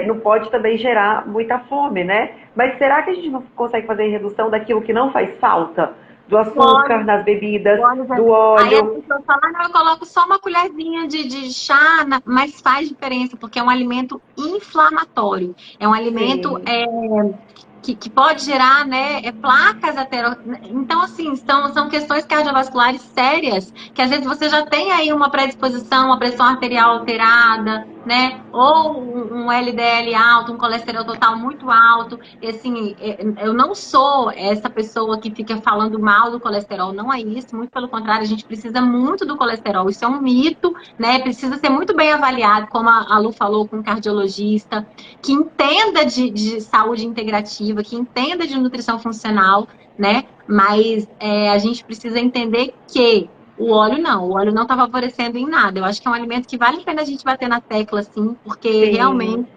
não pode também gerar muita fome, né? Mas será que a gente não consegue fazer redução daquilo que não faz falta? Do açúcar nas bebidas, do Aí as óleo. pessoas falam, não, eu coloco só uma colherzinha de chá, mas faz diferença, porque é um alimento inflamatório. É um alimento Sim, que pode gerar, né, placas atero... Então, assim, são questões cardiovasculares sérias, que às vezes você já tem aí uma predisposição, uma pressão arterial alterada, né, ou um LDL alto, um colesterol total muito alto. E, assim, eu não sou essa pessoa que fica falando mal do colesterol, não é isso, muito pelo contrário, a gente precisa muito do colesterol, isso é um mito, né, precisa ser muito bem avaliado, como a Lu falou, com um cardiologista, que entenda de saúde integrativa, que entenda de nutrição funcional, né? Mas a gente precisa entender que o óleo não está favorecendo em nada. Eu acho que é um alimento que vale a pena a gente bater na tecla, assim, porque sim. realmente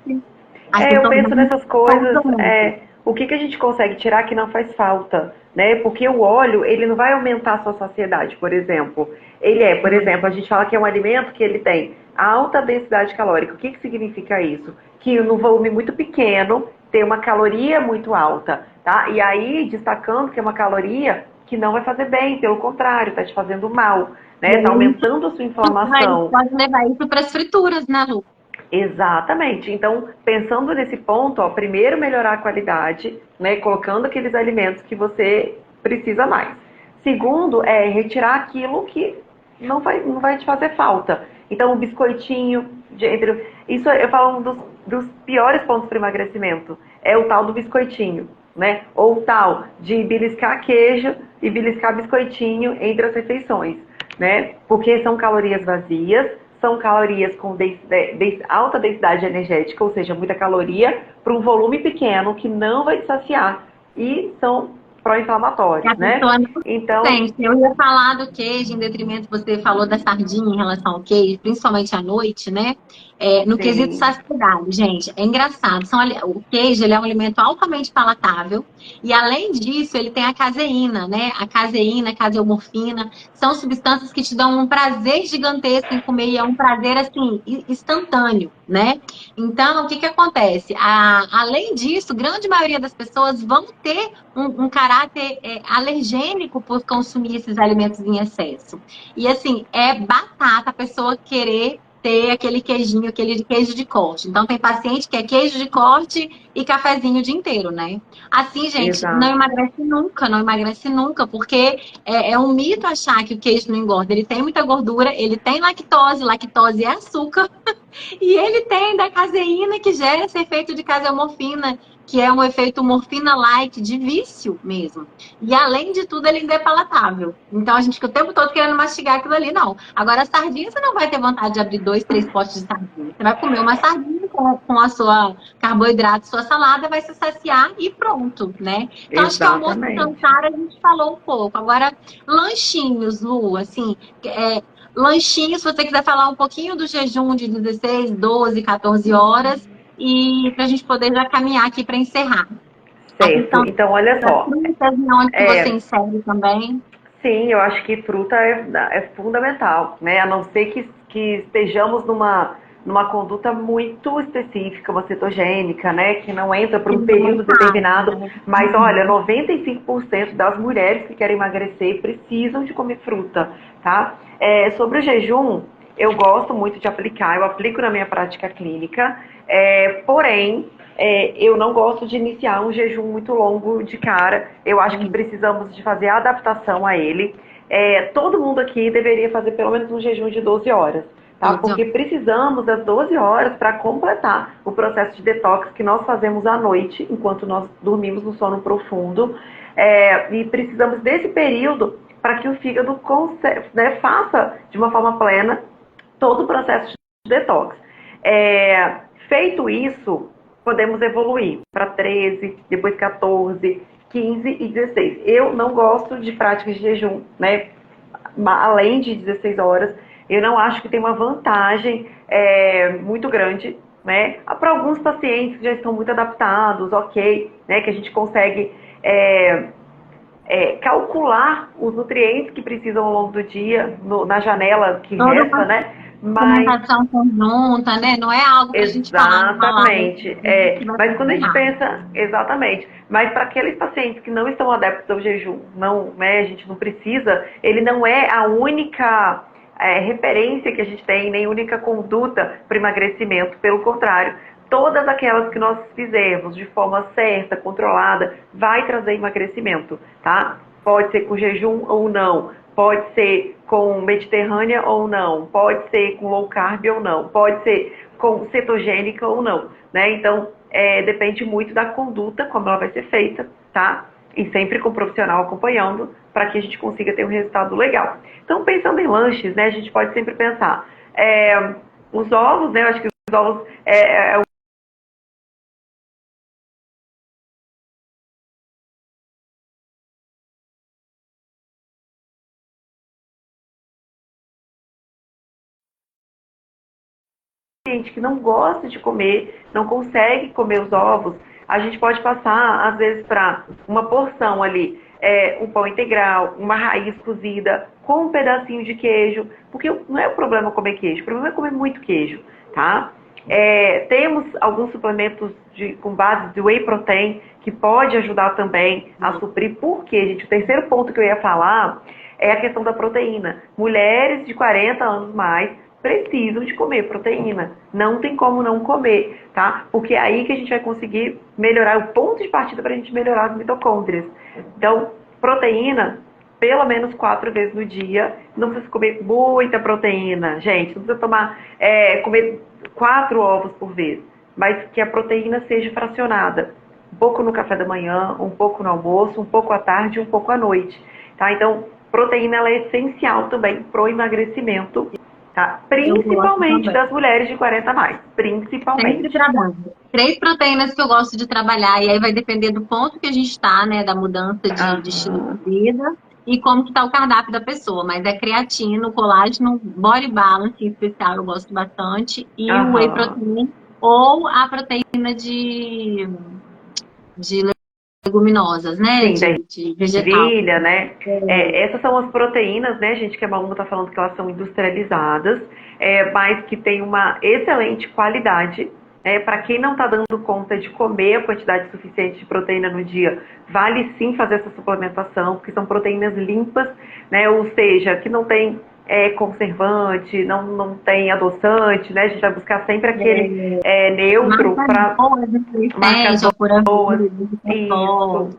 as Eu pessoas penso nessas não coisas, usam muito. o que a gente consegue tirar que não faz falta, né? Porque o óleo, ele não vai aumentar a sua saciedade, por exemplo. Por exemplo, a gente fala que é um alimento que ele tem alta densidade calórica. O que significa isso? Que no volume muito pequeno, ter uma caloria muito alta, tá? E aí, destacando que é uma caloria que não vai fazer bem, pelo contrário, tá te fazendo mal, né? Tá aumentando a sua inflamação. Pode levar isso para as frituras, né, Lu? Exatamente. Então, pensando nesse ponto, ó, primeiro melhorar a qualidade, né, colocando aqueles alimentos que você precisa mais. Segundo, é retirar aquilo que não vai te fazer falta. Então, o biscoitinho, isso eu falo dos piores pontos para emagrecimento, é o tal do biscoitinho, né? Ou o tal de beliscar queijo e beliscar biscoitinho entre as refeições, né? Porque são calorias vazias, são calorias com alta densidade energética, ou seja, muita caloria, para um volume pequeno que não vai te saciar. E são pró-inflamatórios, né? Então, eu ia falar do queijo em detrimento, você falou da sardinha em relação ao queijo, principalmente à noite, né? No quesito saciedade, gente, é engraçado. O queijo, ele é um alimento altamente palatável e, além disso, ele tem a caseína, né? A caseína, a caseomorfina, são substâncias que te dão um prazer gigantesco em comer e é um prazer, assim, instantâneo, né? Então, o que que acontece? Além disso, grande maioria das pessoas vão ter um caráter alergênico por consumir esses alimentos em excesso. E assim, é batata a pessoa querer ter aquele queijinho, aquele queijo de corte. Então, tem paciente que é queijo de corte e cafezinho o dia inteiro, né? Assim, gente, não emagrece nunca, porque é um mito achar que o queijo não engorda. Ele tem muita gordura, ele tem lactose é açúcar, e ele tem da caseína que gera esse efeito de caseomorfina, que é um efeito morfina-like de vício mesmo. E além de tudo, ele ainda é palatável. Então a gente fica o tempo todo querendo mastigar aquilo ali, não. Agora, a sardinha, você não vai ter vontade de abrir 2, 3 potes de sardinha. Você vai comer uma sardinha com a sua carboidrato, sua salada, vai se saciar e pronto, né? Então acho que almoço e jantar a gente falou um pouco. Agora, lanchinhos, Lu, assim, lanchinhos, se você quiser falar um pouquinho do jejum de 16, 12, 14 horas, e para a gente poder já caminhar aqui para encerrar. Certo. Então, olha só. Frutas, onde que você insere também? Sim, eu acho que fruta é fundamental, né? A não ser que estejamos numa conduta muito específica, uma cetogênica, né? Que não entra por um período determinado. Mas olha, 95% das mulheres que querem emagrecer precisam de comer fruta, tá? Sobre o jejum, eu gosto muito de aplicar, eu aplico na minha prática clínica, porém, eu não gosto de iniciar um jejum muito longo de cara. Eu acho que precisamos de fazer a adaptação a ele. Todo mundo aqui deveria fazer pelo menos um jejum de 12 horas. Tá? Porque precisamos das 12 horas para completar o processo de detox que nós fazemos à noite, enquanto nós dormimos no sono profundo. E precisamos desse período para que o fígado faça de uma forma plena todo o processo de detox. Feito isso, podemos evoluir para 13, depois 14, 15 e 16. Eu não gosto de práticas de jejum, né? Além de 16 horas, eu não acho que tem uma vantagem muito grande, né? Para alguns pacientes que já estão muito adaptados, ok, né? Que a gente consegue calcular os nutrientes que precisam ao longo do dia, na janela que resta, né? Alimentação conjunta, né? Não é algo pra gente falar. Exatamente. Mas quando a gente pensa, exatamente. Mas para aqueles pacientes que não estão adeptos ao jejum, não, né, a gente não precisa, ele não é a única referência que a gente tem, nem única conduta para emagrecimento. Pelo contrário, todas aquelas que nós fizermos de forma certa, controlada, vai trazer emagrecimento, tá? Pode ser com jejum ou não. Pode ser com mediterrânea ou não, pode ser com low carb ou não, pode ser com cetogênica ou não, né? Então, depende muito da conduta, como ela vai ser feita, tá? E sempre com o profissional acompanhando, para que a gente consiga ter um resultado legal. Então, pensando em lanches, né, a gente pode sempre pensar, os ovos, né, eu acho que os ovos gente que não gosta de comer, não consegue comer os ovos, a gente pode passar, às vezes, para uma porção ali, um pão integral, uma raiz cozida, com um pedacinho de queijo, porque não é o problema comer queijo, o problema é comer muito queijo, tá? Temos alguns suplementos com base de whey protein que pode ajudar também a suprir. Por quê, gente? O terceiro ponto que eu ia falar é a questão da proteína. Mulheres de 40 anos mais precisam de comer proteína. Não tem como não comer, tá? Porque é aí que a gente vai conseguir melhorar o ponto de partida para a gente melhorar as mitocôndrias. Então, proteína, pelo menos 4 vezes no dia. Não precisa comer muita proteína, gente. Não precisa comer 4 ovos por vez. Mas que a proteína seja fracionada. Um pouco no café da manhã, um pouco no almoço, um pouco à tarde e um pouco à noite. Tá? Então, proteína ela é essencial também para o emagrecimento. Tá? Principalmente das mulheres de 40 a mais. Principalmente. Sempre trabalho. 3 proteínas que eu gosto de trabalhar, e aí vai depender do ponto que a gente está, né? Da mudança de estilo de vida e como que tá o cardápio da pessoa. Mas é creatina, colágeno, body balance em especial, eu gosto bastante. E o whey protein ou a proteína de leguminosas, né? Sim, de vegetal. ervilha, né? Essas são as proteínas, né, gente, que a Maluma está falando que elas são industrializadas, mas que tem uma excelente qualidade. Para quem não está dando conta de comer a quantidade suficiente de proteína no dia, vale sim fazer essa suplementação, porque são proteínas limpas, né? Ou seja, que não tem conservante, não tem adoçante, né? A gente vai buscar sempre aquele neutro para marcas boas. Isso.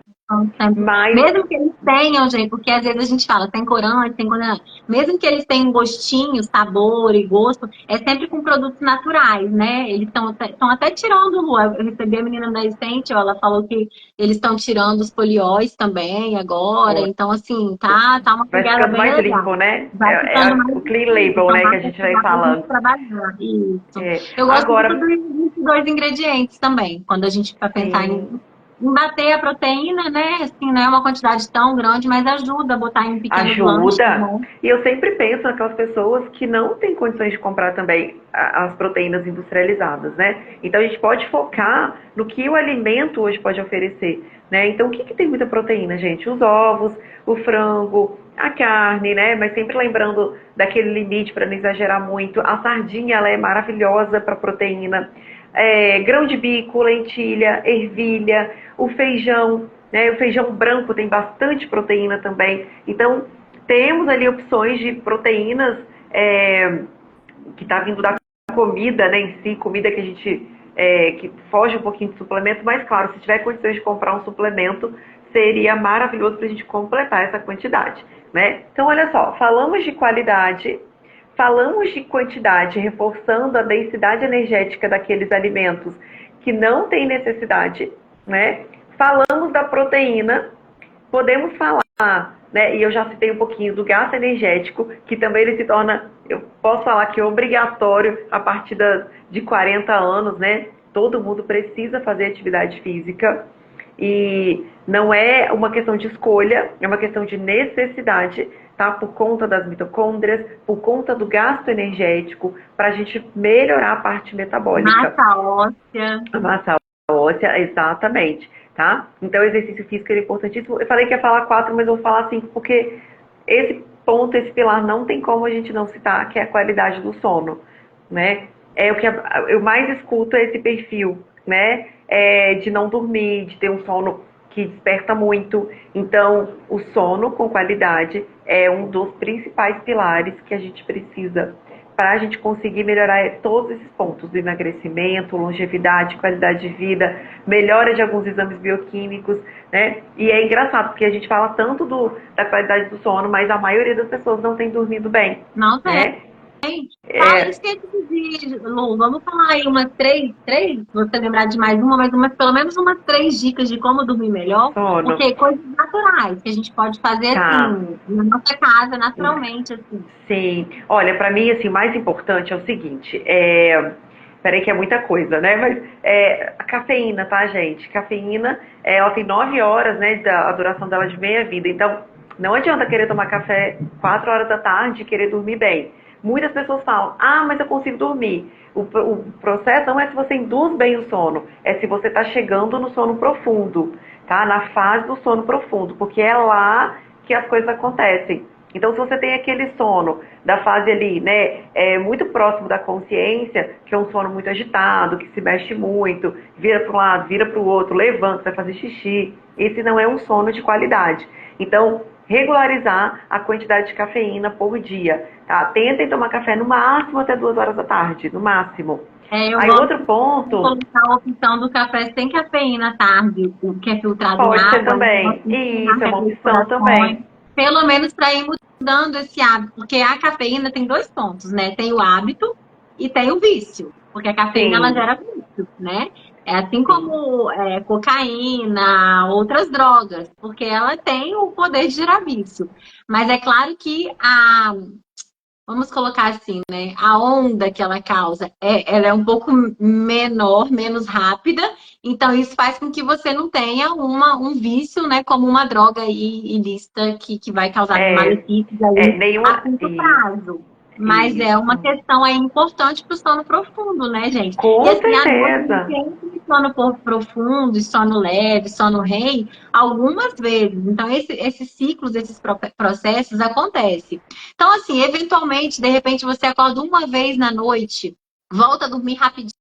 Mas mesmo que eles tenham, gente, porque às vezes a gente fala, tem corante, tem corante. Mesmo que eles tenham gostinho, sabor e gosto, é sempre com produtos naturais, né? Eles estão até tirando, Lu. Eu recebi a menina da Essential, ela falou que eles estão tirando os polióis também agora. Então, assim, tá uma vai pegada ficando bem mais legal. limpo, né? Vai ficando mais O clean label, né, que a gente vai falando. Isso. Eu gosto muito dos 22 ingredientes também, quando a gente vai pensar em bater a proteína, né? Assim, não é uma quantidade tão grande, mas ajuda a botar em pequenos lanches. Ajuda. E eu sempre penso naquelas pessoas que não têm condições de comprar também as proteínas industrializadas, né? Então a gente pode focar no que o alimento hoje pode oferecer, né? Então o que tem muita proteína, gente? Os ovos, o frango, a carne, né? Mas sempre lembrando daquele limite para não exagerar muito. A sardinha, ela é maravilhosa para proteína. Grão de bico, lentilha, ervilha, o feijão, né? O feijão branco tem bastante proteína também. Então, temos ali opções de proteínas que está vindo da comida, né, em si, comida que a gente que foge um pouquinho do suplemento, mas claro, se tiver condições de comprar um suplemento, seria maravilhoso para a gente completar essa quantidade, né? Então, olha só, falamos de qualidade, falamos de quantidade, reforçando a densidade energética daqueles alimentos que não têm necessidade, né? Falamos da proteína, podemos falar, né? E eu já citei um pouquinho do gasto energético, que também ele se torna, eu posso falar que é obrigatório a partir de 40 anos, né? Todo mundo precisa fazer atividade física. E não é uma questão de escolha, é uma questão de necessidade, tá? Por conta das mitocôndrias, por conta do gasto energético, para a gente melhorar a parte metabólica. Massa óssea. A massa óssea, exatamente, tá? Então, o exercício físico é importantíssimo. Eu falei que ia falar 4, mas eu vou falar 5, porque esse ponto, esse pilar, não tem como a gente não citar, que é a qualidade do sono, né? É o que eu mais escuto, é esse perfil, né? De não dormir, de ter um sono que desperta muito. Então, o sono com qualidade é um dos principais pilares que a gente precisa para a gente conseguir melhorar todos esses pontos do emagrecimento, longevidade, qualidade de vida, melhora de alguns exames bioquímicos, né? E é engraçado, porque a gente fala tanto da qualidade do sono, mas a maioria das pessoas não tem dormido bem. Não tem. Né? Esqueci de dizer, Lu, vamos falar aí umas três, se você lembrar de mais uma, mas pelo menos umas 3 dicas de como dormir melhor. Sono. Porque coisas naturais que a gente pode fazer assim, na nossa casa, naturalmente, assim. Sim. Olha, para mim, assim, o mais importante é o seguinte, peraí que é muita coisa, né? Mas a cafeína, tá, gente? Cafeína, ela tem 9 horas, né, a duração dela de meia-vida. Então, não adianta querer tomar café 4 horas da tarde e querer dormir bem. Muitas pessoas falam, mas eu consigo dormir. O processo não é se você induz bem o sono, é se você está chegando no sono profundo, tá? Na fase do sono profundo, porque é lá que as coisas acontecem. Então, se você tem aquele sono da fase ali, né, muito próximo da consciência, que é um sono muito agitado, que se mexe muito, vira para um lado, vira para o outro, levanta, vai fazer xixi, esse não é um sono de qualidade. Então, regularizar a quantidade de cafeína por dia, tá? Tentem tomar café no máximo até 2 horas da tarde, no máximo. Eu Aí gosto outro ponto, de colocar a opção do café sem cafeína à tarde, o que é filtrado em pode ser água, eu também. gosto de tomar Isso é uma aqueles opção corações, também. pelo menos para ir mudando esse hábito, porque a cafeína tem dois pontos, né? Tem o hábito e tem o vício, porque a cafeína ela Sim, gera vício, né? É assim sim. como cocaína, outras drogas, porque ela tem o poder de gerar vício. Mas é claro que vamos colocar assim, né? A onda que ela causa, ela é um pouco menor, menos rápida. Então, isso faz com que você não tenha um vício, né? Como uma droga aí ilícita que vai causar É, malefícios aí a nenhuma. curto Isso, prazo. Mas é uma isso. questão aí importante para o sono profundo, né, gente? E Com assim, à noite, a gente certeza. entra em sono profundo, sono leve, sono REM, algumas vezes. Então, esses ciclos, esses processos acontecem. Então, assim, eventualmente, de repente, você acorda uma vez na noite, volta a dormir rapidinho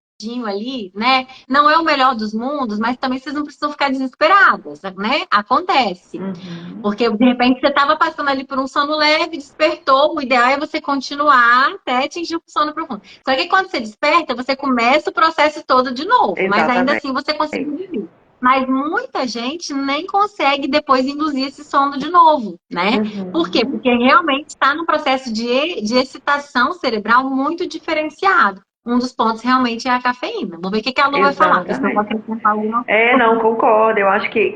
ali, né? Não é o melhor dos mundos, mas também vocês não precisam ficar desesperadas, né? Acontece. Uhum. Porque, de repente, você estava passando ali por um sono leve, despertou, o ideal é você continuar até atingir o sono profundo. Só que quando você desperta, você começa o processo todo de novo, mas ainda Exatamente. assim você conseguiu dormir. Mas muita gente nem consegue depois induzir esse sono de novo, né? Por quê? Uhum. Porque realmente está num processo de excitação cerebral muito diferenciado. Um dos pontos realmente é a cafeína. Vamos ver o que a Lu vai falar, porque senão eu vou Exatamente. acrescentar alguma Não, coisa. concordo. Eu acho que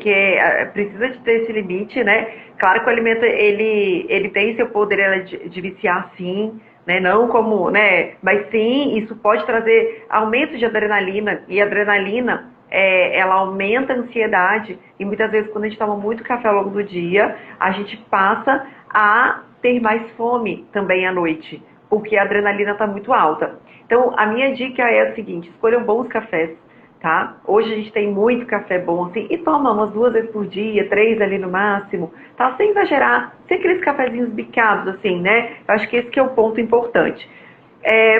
precisa de ter esse limite, né? Claro que o alimento ele tem seu poder de viciar, sim, né? Não como, né? Mas sim, isso pode trazer aumento de adrenalina e a adrenalina ela aumenta a ansiedade e muitas vezes quando a gente toma muito café ao longo do dia, a gente passa a ter mais fome também à noite, porque a adrenalina está muito alta. Então, a minha dica é a seguinte: escolham bons cafés, tá? Hoje a gente tem muito café bom, assim, e toma umas 2 vezes por dia, 3 ali no máximo, tá? Sem exagerar, sem aqueles cafezinhos bicados, assim, né? Eu acho que esse que é o ponto importante.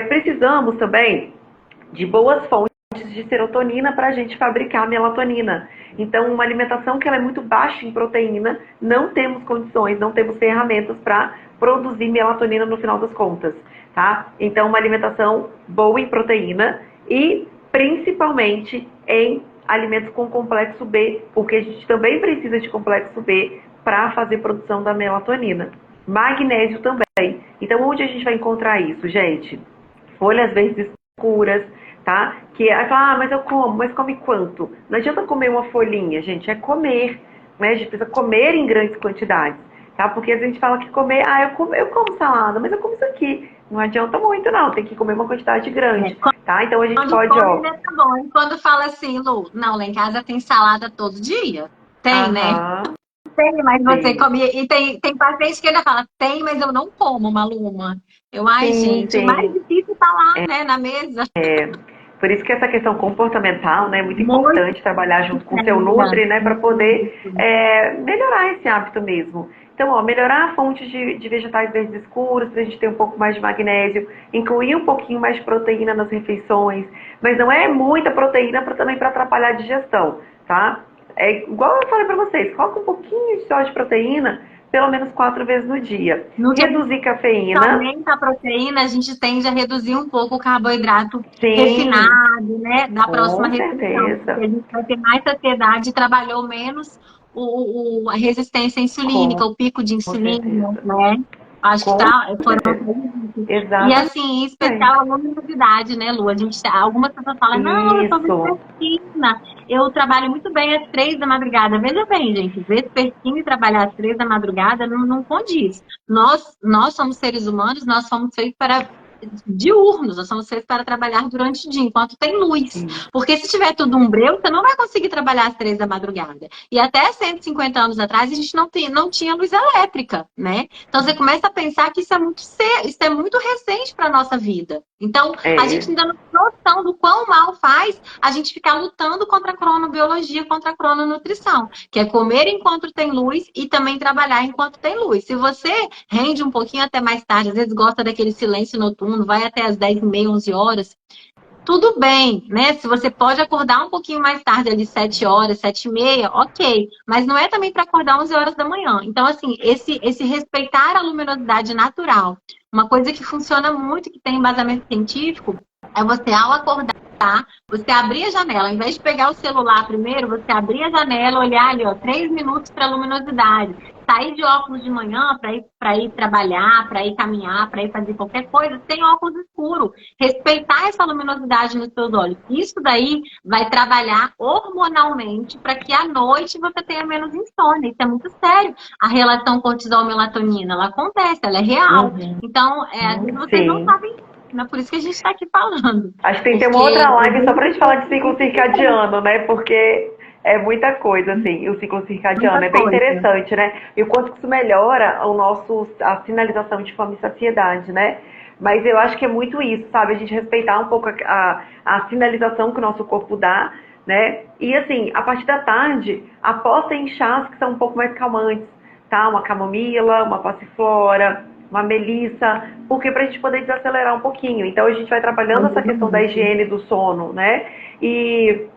Precisamos também de boas fontes de serotonina para a gente fabricar a melatonina. Então, uma alimentação que ela é muito baixa em proteína, não temos condições, não temos ferramentas para produzir melatonina no final das contas, tá? Então, uma alimentação boa em proteína e principalmente em alimentos com complexo B, porque a gente também precisa de complexo B para fazer produção da melatonina. Magnésio também. Então, onde a gente vai encontrar isso, gente? Folhas verdes escuras, tá? Que é aquela, mas eu como, mas come quanto? Não adianta comer uma folhinha, gente, é comer, né? A gente precisa comer em grandes quantidades, tá? Porque a gente fala que comer, eu como salada, mas eu como isso aqui. Não adianta muito, não, tem que comer uma quantidade grande, tá? Então a gente Quando pode, come, ó. né, tá bom. E quando fala assim, Lu, não, lá em casa tem salada todo dia. Tem, né? Aham, Tem, mas você sim. come. E tem paciente que ainda fala, tem, mas eu não como, Maluma. Ai, Sim, gente, o mais sim. difícil tá lá, né, na mesa. Por isso que essa questão comportamental, né, é muito Muito importante trabalhar junto com o seu séria. Nutri, né, para poder melhorar esse hábito mesmo. Então, ó, melhorar a fonte de vegetais verdes escuros, para a gente ter um pouco mais de magnésio, incluir um pouquinho mais de proteína nas refeições, mas não é muita proteína também para atrapalhar a digestão, tá? É igual eu falei para vocês, coloca um pouquinho só de proteína, pelo menos 4 vezes no dia. No dia Reduzir que cafeína, aumenta a proteína, a gente tende a reduzir um pouco o carboidrato sim, refinado, né, da próxima com refeição, porque certeza, a gente vai ter mais saciedade e trabalhou menos a resistência insulínica, com, o pico de com insulina, certeza. né? Acho que Com foram certeza. isso. E Exatamente. assim, em especial a luminosidade, né, Lu? Algumas pessoas falam, não, eu sou Isso. vespertina, eu trabalho muito bem às 3 da madrugada. Veja bem, gente, vespertina e trabalhar às 3 da madrugada não condiz. Nós somos seres humanos, nós somos feitos para diurnos, nós somos feitos para trabalhar durante o dia, enquanto tem luz. Sim. Porque se tiver tudo um breu, você não vai conseguir trabalhar às 3 da madrugada. E até 150 anos atrás, a gente não tinha luz elétrica, né? Então você começa a pensar que isso é muito recente para a nossa vida. Então, a gente ainda não tem noção do quão mal faz a gente ficar lutando contra a cronobiologia, contra a crononutrição, que é comer enquanto tem luz e também trabalhar enquanto tem luz. Se você rende um pouquinho até mais tarde, às vezes gosta daquele silêncio noturno, vai até as 10h30, 11 horas, tudo bem, né? Se você pode acordar um pouquinho mais tarde, ali 7 horas, 7h30, ok. Mas não é também para acordar 11 horas da manhã. Então, assim, esse respeitar a luminosidade natural, uma coisa que funciona muito, que tem embasamento científico, é você, ao acordar, você abrir a janela. Ao invés de pegar o celular primeiro, você abrir a janela, olhar ali, ó, 3 minutos para luminosidade. Sair de óculos de manhã para ir trabalhar, para ir caminhar, para ir fazer qualquer coisa, sem óculos escuro. Respeitar essa luminosidade nos seus olhos. Isso daí vai trabalhar hormonalmente para que à noite você tenha menos insônia. Isso é muito sério. A relação cortisol-melatonina, ela acontece, ela é real. Então, às vezes vocês não sabem. É por isso que a gente está aqui falando. Acho que tem que ter uma outra live só pra gente falar de ciclo circadiano, né? Porque é muita coisa, assim, o ciclo circadiano. É bem interessante, né? E o quanto que isso melhora a sinalização de fome e saciedade, né? Mas eu acho que é muito isso, sabe? A gente respeitar um pouco a sinalização que o nosso corpo dá, né? E assim, a partir da tarde, aposta em chás que são um pouco mais calmantes, tá? Uma camomila, uma passiflora, uma melissa, porque para a gente poder desacelerar um pouquinho. Então a gente vai trabalhando essa questão da higiene do sono, né? E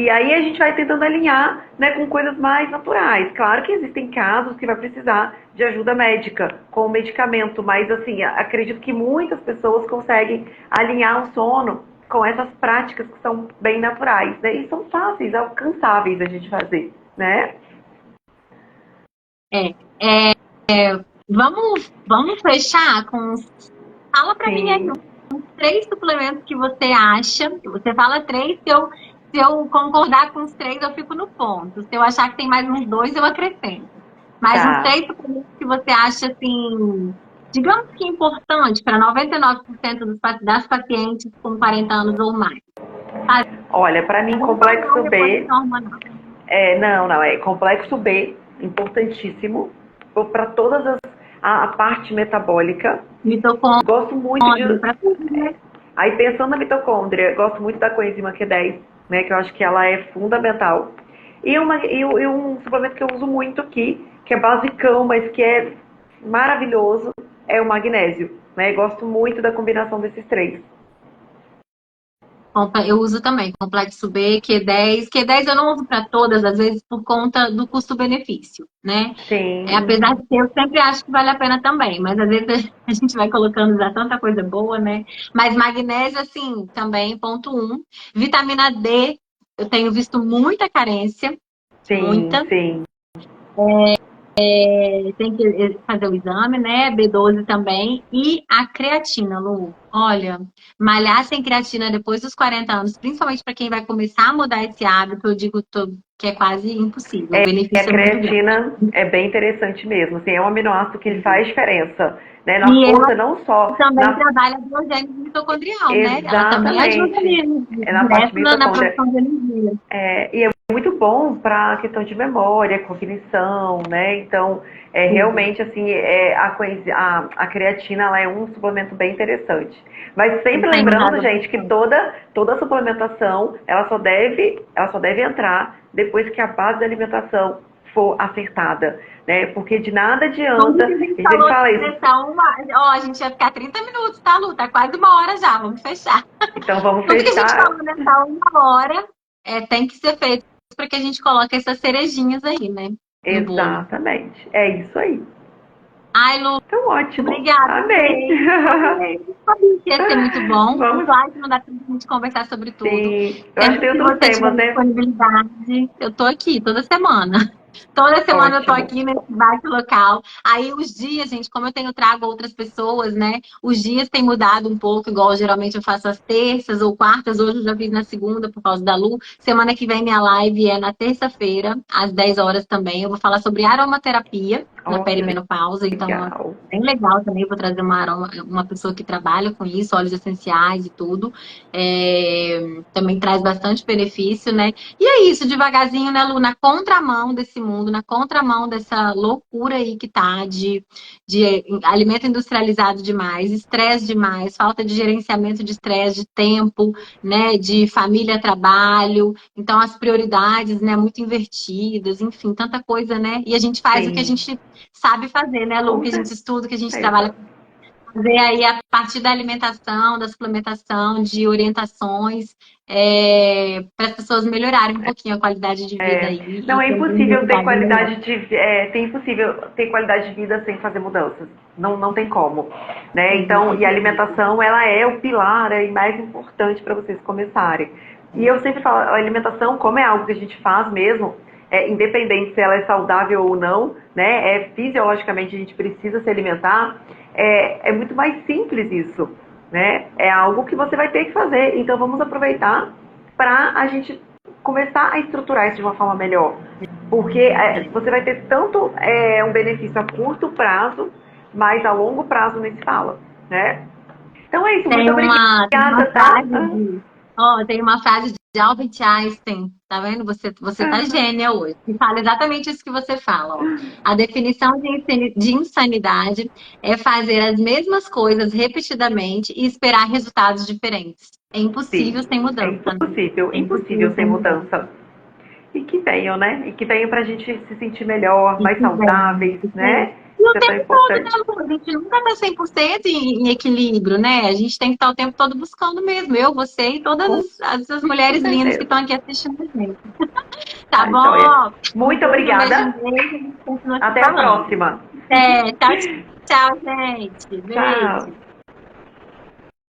aí a gente vai tentando alinhar, né, com coisas mais naturais. Claro que existem casos que vai precisar de ajuda médica com o medicamento, mas assim, acredito que muitas pessoas conseguem alinhar o sono com essas práticas que são bem naturais, né? E são fáceis, alcançáveis a gente fazer, né? Vamos fechar com... Fala pra mim aí uns 3 suplementos que você acha. Você fala 3, se eu concordar com os 3, eu fico no ponto. Se eu achar que tem mais uns 2, eu acrescento. Mas uns 3 suplementos que você acha, assim, digamos que importante para 99% das pacientes com 40 anos ou mais. Olha, para mim, complexo B... complexo B, importantíssimo, para todas a parte metabólica. Mitocôndria. Gosto muito de... Aí, pensando na mitocôndria, gosto muito da coenzima Q10, né, que eu acho que ela é fundamental. E um suplemento que eu uso muito aqui, que é basicão, mas que é maravilhoso, é o magnésio, né? Gosto muito da combinação desses 3. Eu uso também complexo B, Q10. Q10 eu não uso para todas, às vezes, por conta do custo-benefício, né? Sim. Apesar de que eu sempre acho que vale a pena também, mas às vezes a gente vai colocando já tanta coisa boa, né? Mas magnésio, assim, também, ponto 1. Vitamina D, eu tenho visto muita carência. Sim, muita. Sim. Tem que fazer o exame, né? B12 também. E a creatina, Lu. Olha, malhar sem creatina depois dos 40 anos, principalmente para quem vai começar a mudar esse hábito, eu digo que é quase impossível. O benefício a creatina é bem interessante mesmo. Assim, é um aminoácido que faz diferença, né? Na força, não só... Também trabalha biogênese mitocondrial, né? Ela também ajuda mesmo. Na parte na produção de energia. E é muito bom para a questão de memória, cognição, né? Então, realmente, assim, a creatina ela é um suplemento bem interessante. Mas sempre lembrando, gente, que toda suplementação, ela só deve entrar depois que a base da alimentação for acertada, né? Porque de nada adianta... A gente fala isso. A gente vai ficar 30 minutos, tá, Lu? Tá quase 1 hora já, vamos fechar. Então vamos fechar. Tudo que a gente fala nessa 1 hora tem que ser feito para que a gente coloque essas cerejinhas aí, né? Exatamente. É isso aí. Ai, Lu. Então, ótimo. Obrigada. Amém. Sabia que ia ser muito bom. Vamos lá, que não dá tempo de a gente conversar sobre tudo. Sim. Eu acho que tem outros temas, né? Eu tô aqui toda semana. Toda semana eu tô aqui nesse bate local. Aí os dias, gente, como eu trago outras pessoas, né? Os dias têm mudado um pouco, igual geralmente eu faço às terças ou quartas. Hoje eu já fiz na segunda por causa da Lu. Semana que vem minha live é na terça-feira, às 10 horas também. Eu vou falar sobre aromaterapia. na Olha, perimenopausa, então legal. é bem legal também. Vou trazer uma pessoa que trabalha com isso, óleos essenciais e tudo. Também traz bastante benefício, né? E é isso, devagarzinho, né, Lu? Na contramão desse mundo, na contramão dessa loucura aí que tá de alimento industrializado demais, estresse demais, falta de gerenciamento de estresse, de tempo, né, de família, trabalho, então as prioridades, né, muito invertidas, enfim, tanta coisa, né? E a gente faz o que a Sim, gente sabe fazer, né, Lu? com Que a gente estuda, que a gente certeza. trabalha fazer aí a partir da alimentação, da suplementação, de orientações, para as pessoas melhorarem um pouquinho a qualidade de vida aí Não, e é terem um impossível ter resultado melhor. qualidade de, tem impossível ter qualidade de vida sem fazer mudanças. Não, não tem como, né? Então, e a alimentação, ela é o pilar aí mais importante para vocês começarem. E eu sempre falo, a alimentação, como é algo que a gente faz mesmo, independente se ela é saudável ou não, né? Fisiologicamente a gente precisa se alimentar. É muito mais simples isso, né? É algo que você vai ter que fazer. Então, vamos aproveitar para a gente começar a estruturar isso de uma forma melhor. Porque você vai ter tanto um benefício a curto prazo, mas a longo prazo nem se fala, né? Então é isso, muito Tem uma obrigada, tá? frase tem uma frase de Albert Einstein, tá vendo? Você tá gênia hoje. Que fala exatamente isso que você fala, ó. A definição de insanidade é fazer as mesmas coisas repetidamente e esperar resultados diferentes. É impossível Sim, sem é mudança, né? impossível, É impossível impossível sem sem mudança. mudança. E que venham, né? E que venham pra gente se sentir melhor, E mais que vem, saudáveis, que vem. né? E o Isso é tão tempo todo, né, importante. Lu? A gente nunca tá 100% em equilíbrio, né? A gente tem que estar o tempo todo buscando mesmo. Eu, você e Com, todas as com mulheres lindas que estão certeza. aqui assistindo a gente. Tá Tá, joia. bom? Muito Um beijo, obrigada. a gente continua se Até a falando. próxima. Tchau, tchau, gente. Tchau. Beijo.